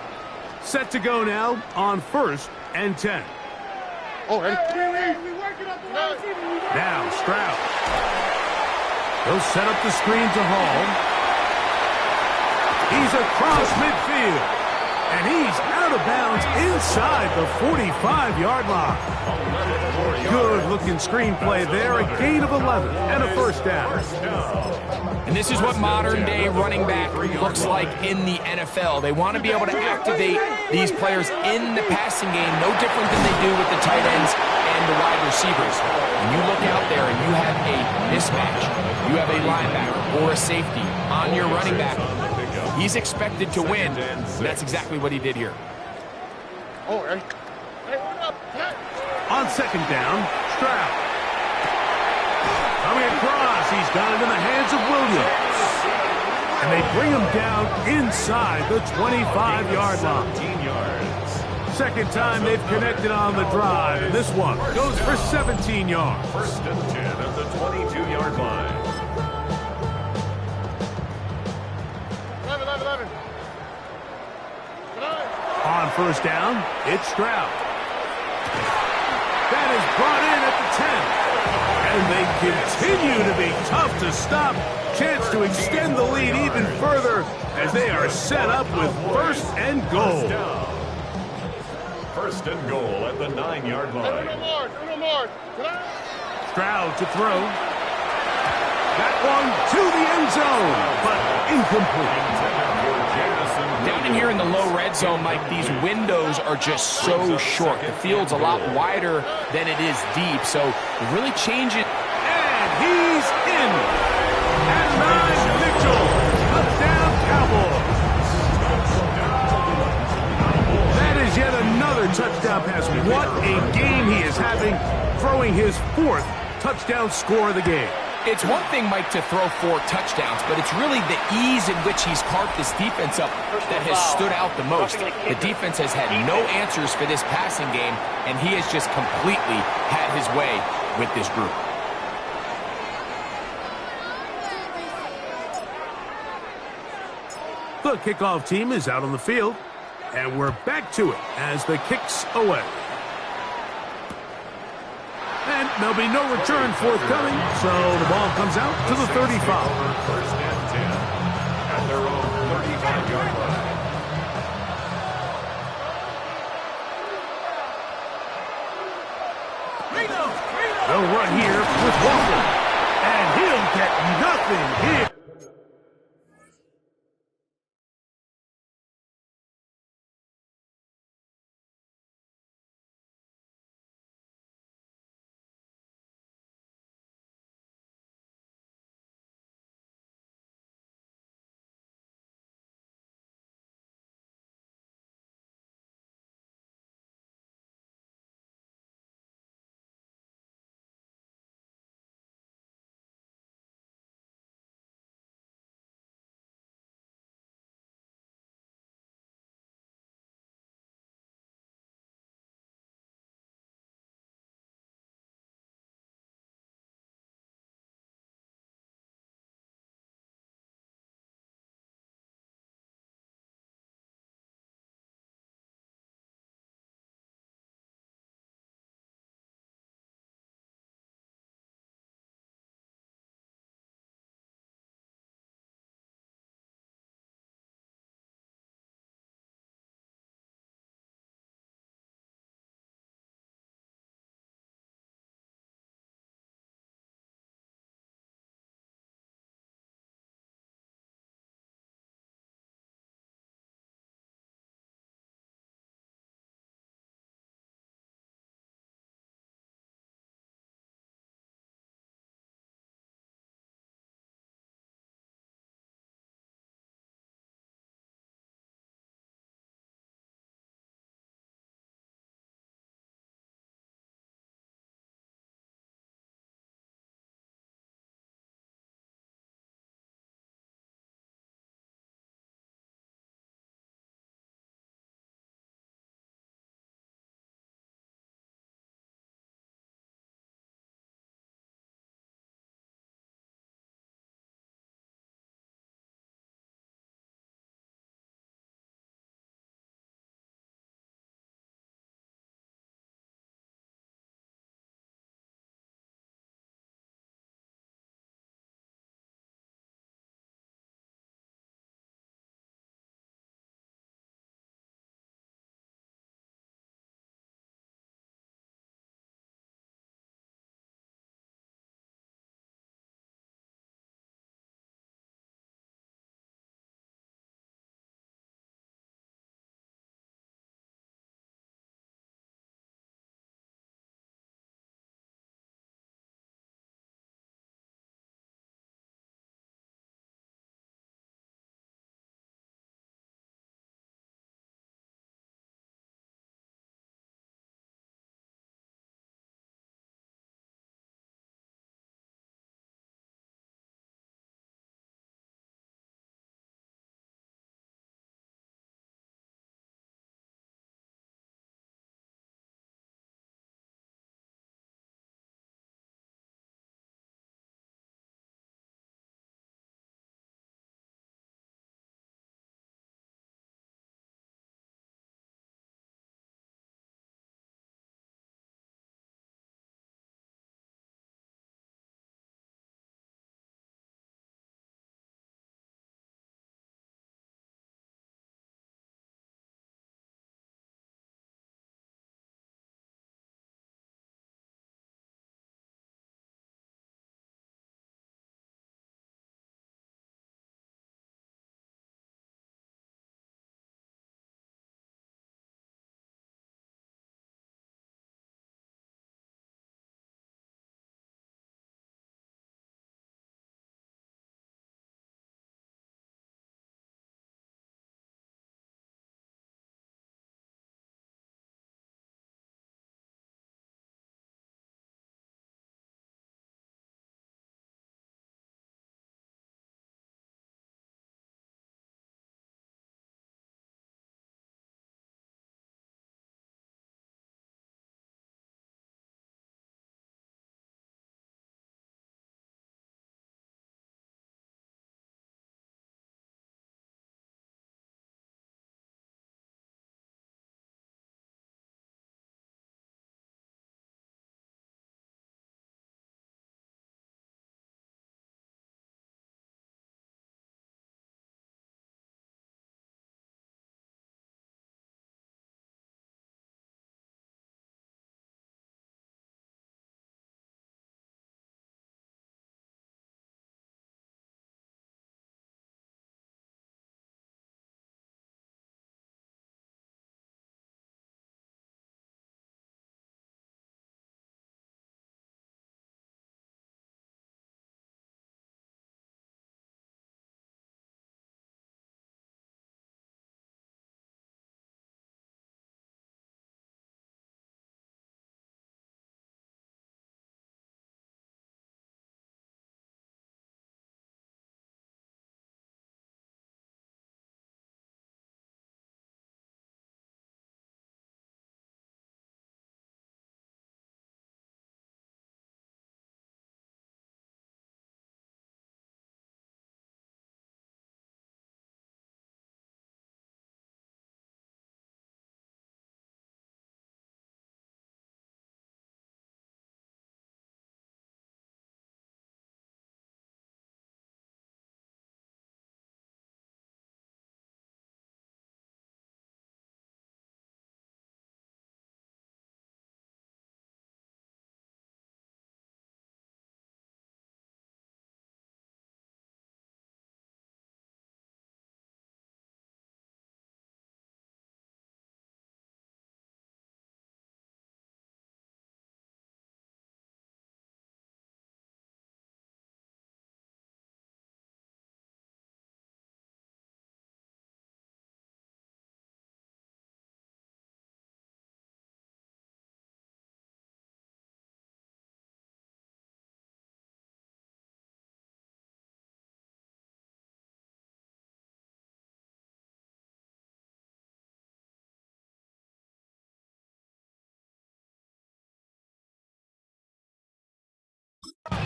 Set to go now on 1st and 10. Oh, ready? Now Stroud. He'll set up the screen to Hall. He's across midfield. And he's out of bounds inside the 45-yard line. Good-looking screenplay there. A gain of 11 and a first down. And this is what modern-day running back looks like in the NFL. They want to be able to activate these players in the passing game, no different than they do with the tight ends and the wide receivers. When you look out there and you have a mismatch, you have a linebacker or a safety on your running back, he's expected to win. And that's exactly what he did here. Oh, ready? On 2nd down, Stroud. Coming across, he's got it in the hands of Williams. And they bring him down inside the 25-yard line. 2nd time they've connected on the drive. And this one goes for 17 yards. 1st and 10 at the 22-yard line. 11. On 1st down, it's Stroud. That is brought in at the 10. And they continue to be tough to stop. Chance to extend the lead even further as they are set up with 1st and goal. 1st and goal at the 9-yard line. No more. Stroud to throw. That one to the end zone, but incomplete. Down in here in the low red zone, Mike, these windows are just so short. The field's a lot wider than it is deep, so it really changes. And he's in. And Nine Mitchell, touchdown Cowboys. That is yet another touchdown pass. What a game he is having, throwing his 4th touchdown score of the game. It's one thing, Mike, to throw 4 touchdowns, but it's really the ease in which he's carved this defense up that has stood out the most. The defense has had no answers for this passing game, and he has just completely had his way with this group. The kickoff team is out on the field, and we're back to it as the kick's away. And there'll be no return forthcoming, so the ball comes out to the 35. 1st and 10 at their own 35-yard line. They'll run here with Walker, and he'll get nothing here.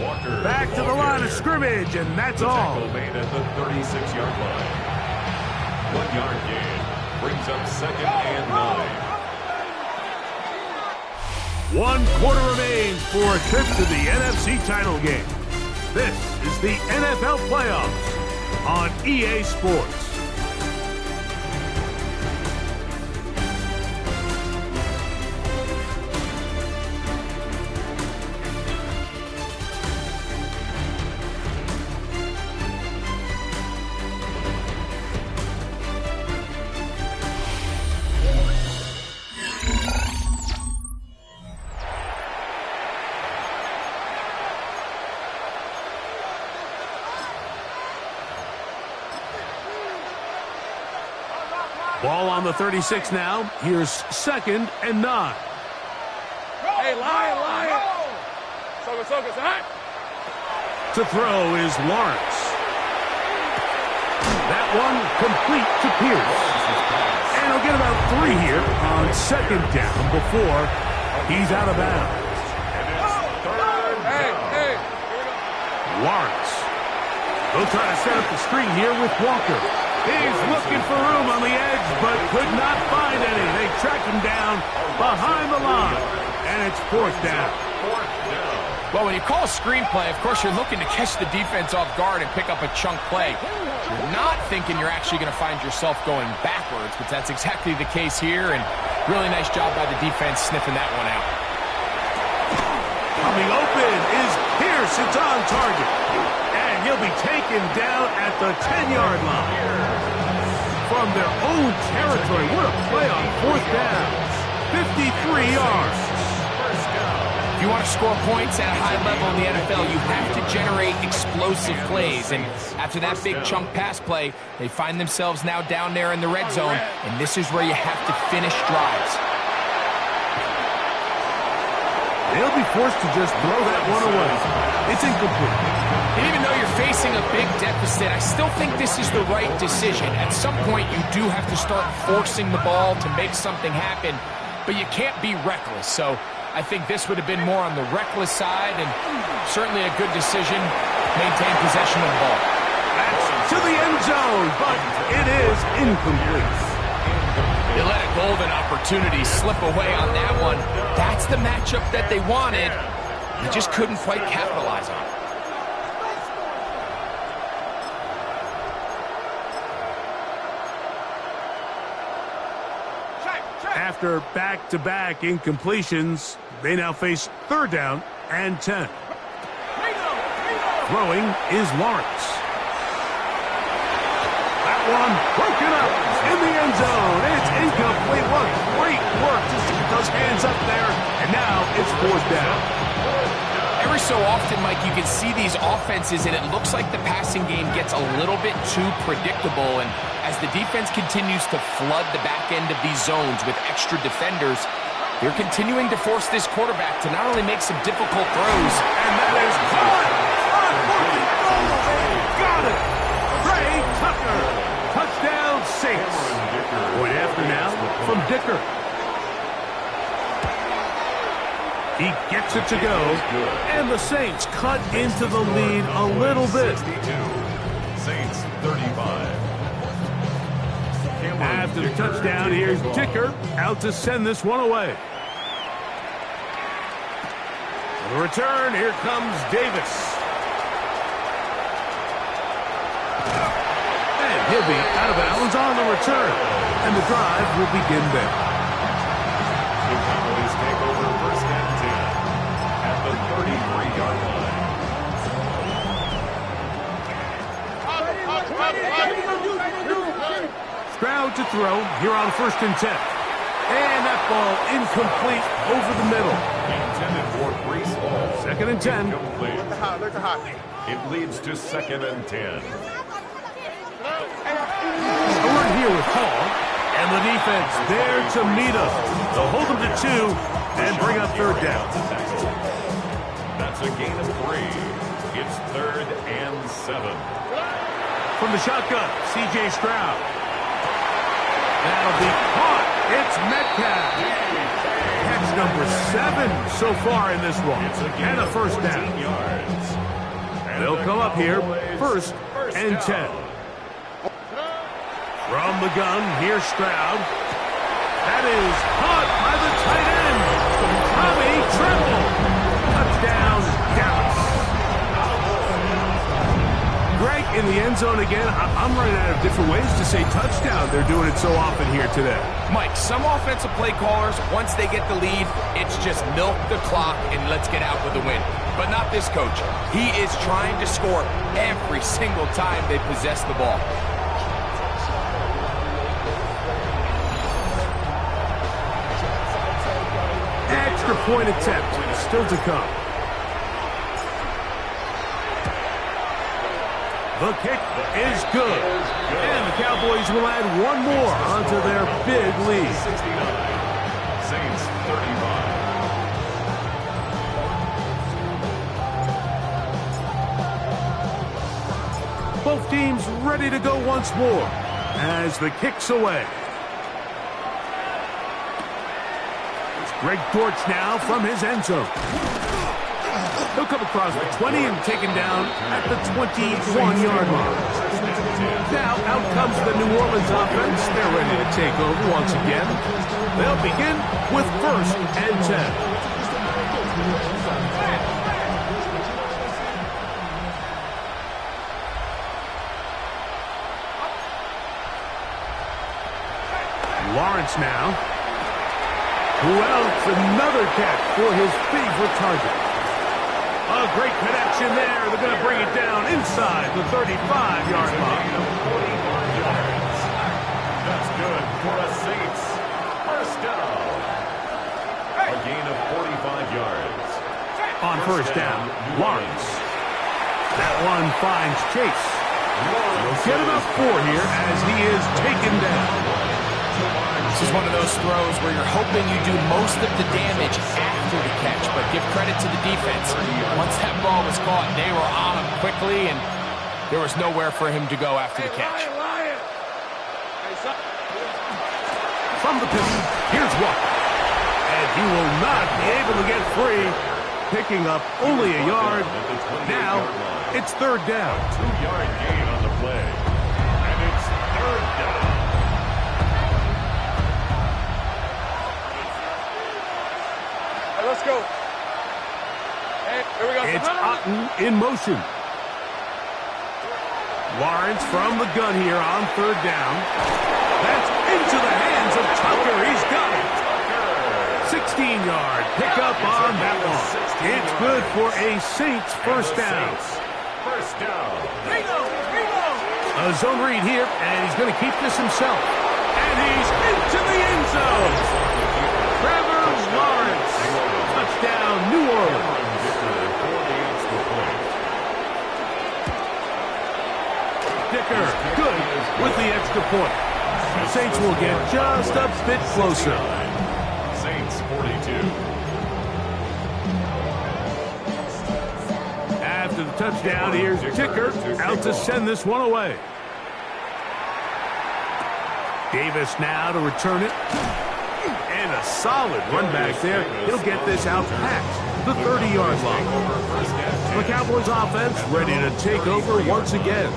Walker. Back to the line of scrimmage, and that's all. Tackle made at the 36-yard line. 1 yard gain brings up 2nd and 9. 1 quarter remains for a trip to the NFC title game. This is the NFL playoffs on EA Sports. Ball on the 36 now. Here's 2nd and 9. Hey, lion! To throw is Lawrence. That one complete to Pierce. And he'll get about 3 here on 2nd down before he's out of bounds. Hey! Lawrence. They'll try to set up the screen here with Walker. He's looking for room on the edge, but could not find any. They track him down behind the line, and it's 4th down. Well, when you call a screenplay, of course, you're looking to catch the defense off guard and pick up a chunk play. You're not thinking you're actually going to find yourself going backwards, but that's exactly the case here, and really nice job by the defense sniffing that one out. Coming open is Pierce. It's on target. And he'll be taken down at the 10-yard line. From their own territory, what a play on 4th down. 53 yards. If you want to score points at a high level in the NFL, you have to generate explosive plays. And after that big chunk pass play, they find themselves now down there in the red zone, and this is where you have to finish drives. They'll be forced to just throw that one away. It's incomplete. And even though you're facing a big deficit, I still think this is the right decision. At some point, you do have to start forcing the ball to make something happen, but you can't be reckless. So I think this would have been more on the reckless side, and certainly a good decision. Maintain possession of the ball. That's to the end zone, but it is incomplete. They let a golden opportunity slip away on that one. That's the matchup that they wanted. They just couldn't quite capitalize on it. After back-to-back incompletions, they now face 3rd down and 10. Throwing is Lawrence. That one broken up in the end zone. It's incomplete. What great work just to get those hands up there. And now it's 4th down. Every so often, Mike, you can see these offenses, and it looks like the passing game gets a little bit too predictable. And as the defense continues to flood the back end of these zones with extra defenders, they're continuing to force this quarterback to not only make some difficult throws. And that is caught. Got it. Trey Tucker. Touchdown, Saints. Point after now from Dicker. He gets it to go, and the Saints cut into the lead a little bit. Saints 35. After the touchdown, here's Dicker out to send this one away. For the return, here comes Davis. And he'll be out of bounds on the return, and the drive will begin there. The Cowboys take over 1st and 10 at the 33-yard line. Stroud to throw here on 1st and 10. And that ball incomplete over the middle. Intended for Brees Hall. 2nd and 10. Incomplete. It leads to 2nd and 10. We're here with Hall. And the defense there to meet him. They'll hold him to 2 and bring up 3rd down. That's a gain of 3. It's 3rd and 7. From the shotgun, C.J. Stroud. That'll be caught. It's Metcalf. Catch number 7 so far in this one. And a first down. They'll come up here, 1st and 10. From the gun, here's Stroud. That is caught by the tight end, Tommy Tremble. Touchdown, Dallas. Greg, in the end zone again. I'm running out of different ways to say touchdown. They're doing it so often here today. Mike, some offensive play callers, once they get the lead, it's just milk the clock and let's get out with a win. But not this coach. He is trying to score every single time they possess the ball. Extra point attempt still to come. The kick is good. And the Cowboys will add one more onto their big lead. 69. Saints 35. Both teams ready to go once more as the kick's away. It's Greg Dortch now from his end zone. He'll come across the 20 and taken down at the 21-yard line. Now out comes the New Orleans offense. They're ready to take over once again. They'll begin with 1st and 10. Lawrence now. Who else? Another catch for his favorite target. A great connection there. They're going to bring it down inside the 35-yard line. That's good for a Saints. First down. A gain of 45 yards. On first down, Lawrence. That one finds Chase. He'll get about 4 here as he is taken down. This is one of those throws where you're hoping you do most of the damage after the catch, but give credit to the defense. Once that ball was caught, they were on him quickly, and there was nowhere for him to go after the catch. From the pistol, here's Walker. And he will not be able to get free, picking up only a yard. Now, it's 3rd down. 2-yard gain on the play. And it's 3rd down. Let's go. Hey, here we go. It's Otten in motion. Lawrence from the gun here on 3rd down. That's into the hands of Tucker. He's got it. 16-yard pickup on that one. It's good for a Saints first down. First down. A zone read here, and he's going to keep this himself. And he's into the end zone. Trevor Lawrence. Touchdown, New Orleans. Dicker, good with the extra point. Saints will get just a bit closer. Saints 42. After the touchdown, here's Dicker out to send this one away. Davis now to return it. And a solid run back there. He'll get this out past the 30-yard line. The Cowboys offense ready to take over once again.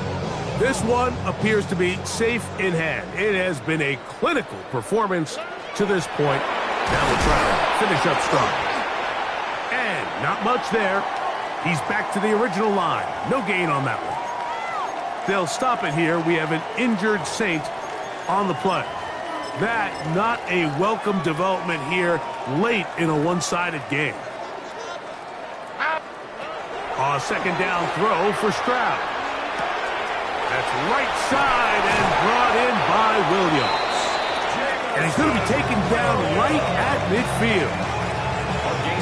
This one appears to be safe in hand. It has been a clinical performance to this point. Now we'll try to finish up strong. And not much there. He's back to the original line. No gain on that one. They'll stop it here. We have an injured Saint on the play. That not a welcome development here late in a one-sided game. A 2nd down throw for Stroud. That's right side and brought in by Williams. And he's going to be taken down right at midfield.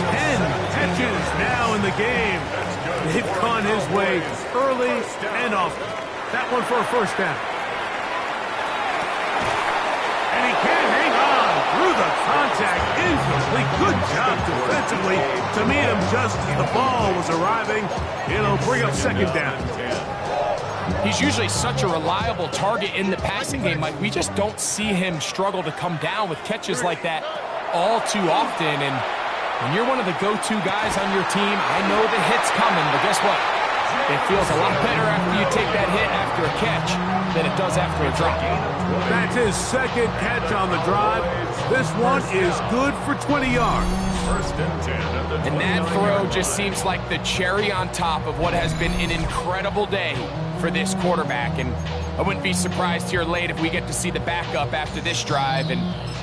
10 catches now in the game. They've gone his way early and often. That one for a first down. And he can't hang on through the contact. Incomplete. Good job defensively to meet him just as the ball was arriving. It'll bring up 2nd down. He's usually such a reliable target in the passing game, Mike. We just don't see him struggle to come down with catches like that. all too often, and when you're one of the go-to guys on your team, I know the hit's coming, but guess what? It feels a lot better after you take that hit after a catch than it does after a drop. That's his second catch on the drive. This one is good for 20 yards. First and 10 at the 29 And that throw just seems like the cherry on top of what has been an incredible day for this quarterback. And I wouldn't be surprised here late if we get to see the backup after this drive. And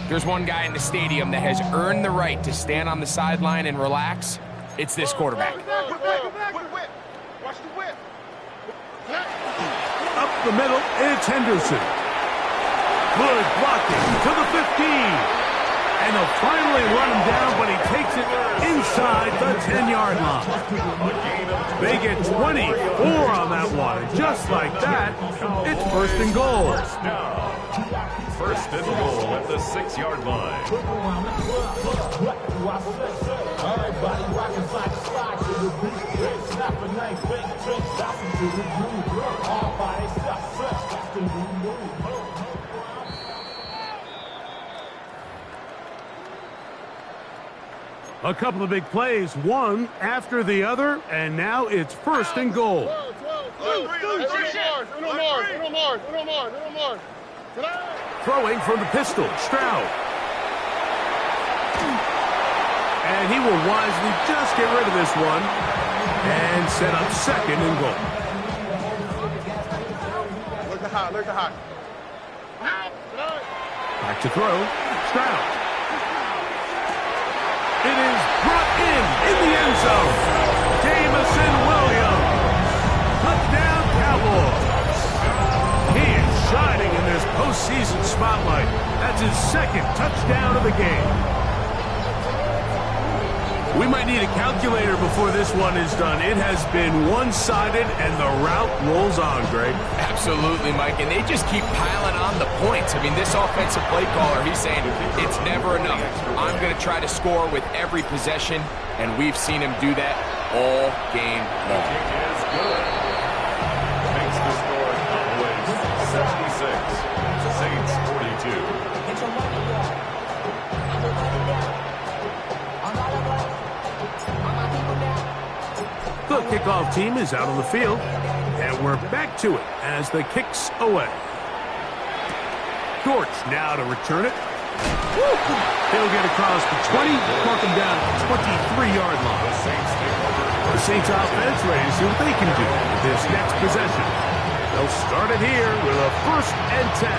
there's one guy in the stadium that has earned the right to stand on the sideline and relax. It's this quarterback. Watch the whip. Up the middle, it's Henderson. Good blocking to the 15. And they'll finally run him down, but he takes it inside the 10-yard line. They get 24 on that one. And just like that, it's first and goal. First and goal at the 6-yard line. A couple of big plays, one after the other, and now it's first and goal. Throwing from the pistol, Stroud. And he will wisely just get rid of this one and set up second and goal. Look at hot. Back to throw, Stroud. It is brought in the end zone. Jamison Williams. Touchdown, Cowboys. He is shining in this postseason spotlight. That's his second touchdown of the game. We might need a calculator before this one is done. It has been one-sided, and the route rolls on, Greg. Absolutely, Mike, and they just keep piling on the points. I mean, this offensive play caller, he's saying it's never enough. I'm going to try to score with every possession, and we've seen him do that all game long. Kick is good. Makes the score Cowboys 76, Saints 42. The kickoff team is out on the field, and we're back to it as the kick's away. Dortch now to return it. He'll get across the 20, mark him down at the 23-yard line. The Saints offense ready to see what they can do with this next possession. They'll start it here with a first and 10.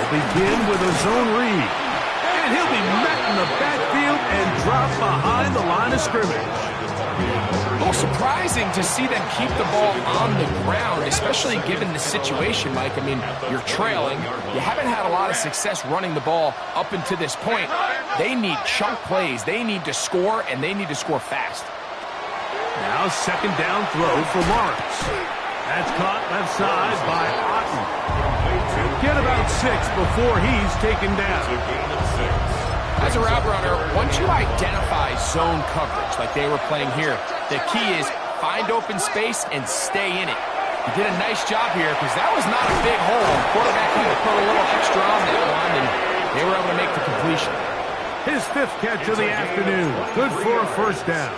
Begin with a zone read. And he'll be met in the backfield and dropped behind the line of scrimmage. A little surprising to see them keep the ball on the ground, especially given the situation, Mike. I mean, you're trailing. You haven't had a lot of success running the ball up until this point. They need chunk plays. They need to score, and they need to score fast. Now second down throw for Lawrence. That's caught left side by Otten. Get about 6 before he's taken down. As a route runner, once you identify zone coverage like they were playing here, the key is find open space and stay in it. He did a nice job here because that was not a big hole. Quarterback had to put a little extra on that one, and they were able to make the completion. His 5th catch of the afternoon. Good for a first down.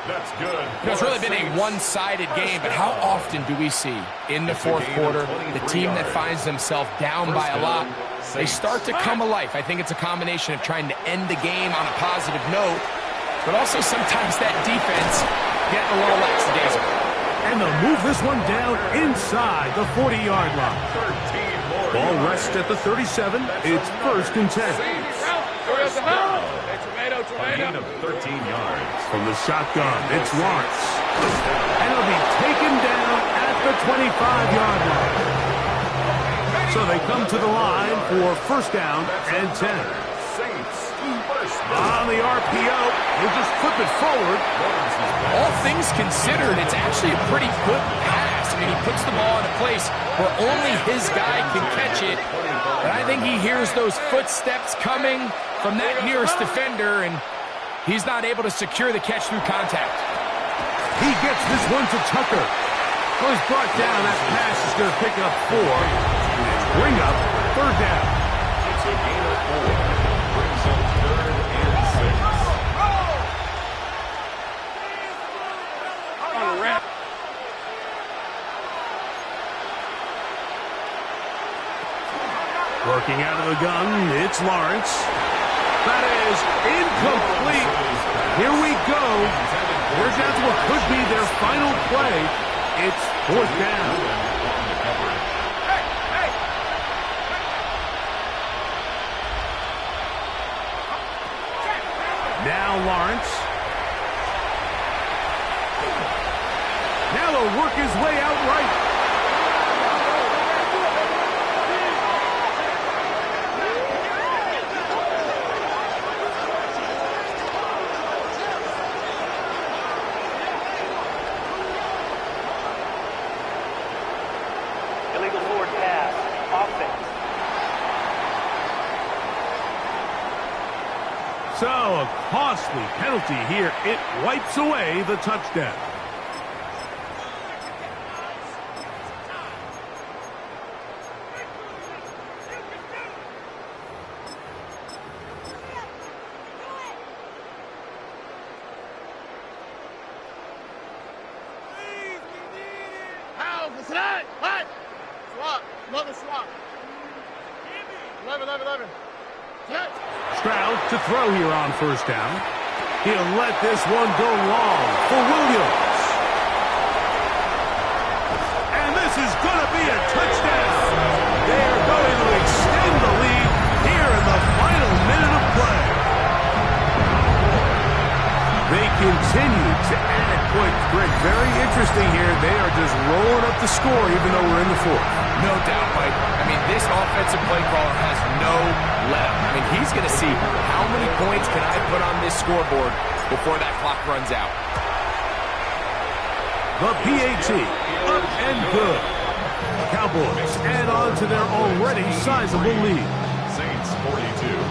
That's good. It's really been a one-sided game, but how often do we see in the fourth quarter the team that finds themselves down by a lot, they start to come alive. I think it's a combination of trying to end the game on a positive note, but also sometimes that defense getting a little lackadaisical. And they'll move this one down inside the 40-yard line. Ball rests at the 37. It's first and 10. A gain of 13 yards. From the shotgun, it's Lawrence. And it'll be taken down at the 25-yard line. So they come to the line for first down and 10. On the RPO, he'll just flip it forward. All things considered, it's actually a pretty good pass. I mean, he puts the ball in a place where only his guy can catch it. But I think he hears those footsteps coming from that nearest defender, and he's not able to secure the catch through contact. He gets this one to Tucker. Well, he's brought down. That pass is going to pick up 4 and bring up 3rd down. It's a gain of 4. Brings up 3rd and 6. On the wrap. Working out of the gun, it's Lawrence. That is incomplete. Here we go. They're down to what could be their final play. It's 4th down. Now Lawrence. Now he'll work his way out right. Illegal forward pass. Offense. So, a costly penalty here. It wipes away the touchdown. How? What's that? What? Swap. Another swap. 11. Catch. Stroud to throw here on 1st down. He'll let this one go long for Williams. And this is going to be a touchdown. They are going to extend the lead here in the final minute of play. They continue to add points. Greg, very interesting here. They are just rolling up the score even though we're in the 4th. No doubt, Mike. I mean, this offensive play caller has no let-up. I mean, he's going to see how many points can I put on this scoreboard before that clock runs out. The PAT, up and good. Cowboys add on to their already sizable lead. Saints 42.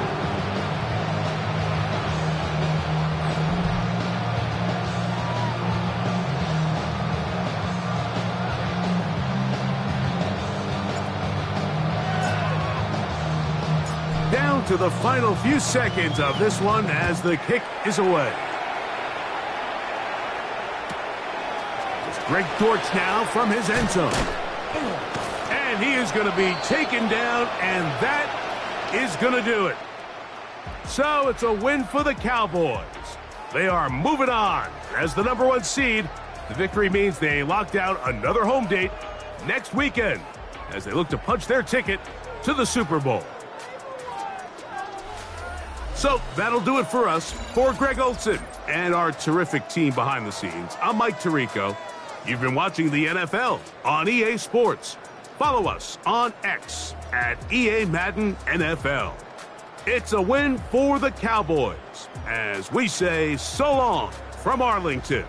Down to the final few seconds of this one as the kick is away. It's Greg Dortch now from his end zone. And he is going to be taken down, and that is going to do it. So it's a win for the Cowboys. They are moving on as the #1 seed. The victory means they locked out another home date next weekend as they look to punch their ticket to the Super Bowl. So that'll do it for us. For Greg Olson and our terrific team behind the scenes, I'm Mike Tirico. You've been watching the NFL on EA Sports. Follow us on X at EA Madden NFL. It's a win for the Cowboys as we say so long from Arlington.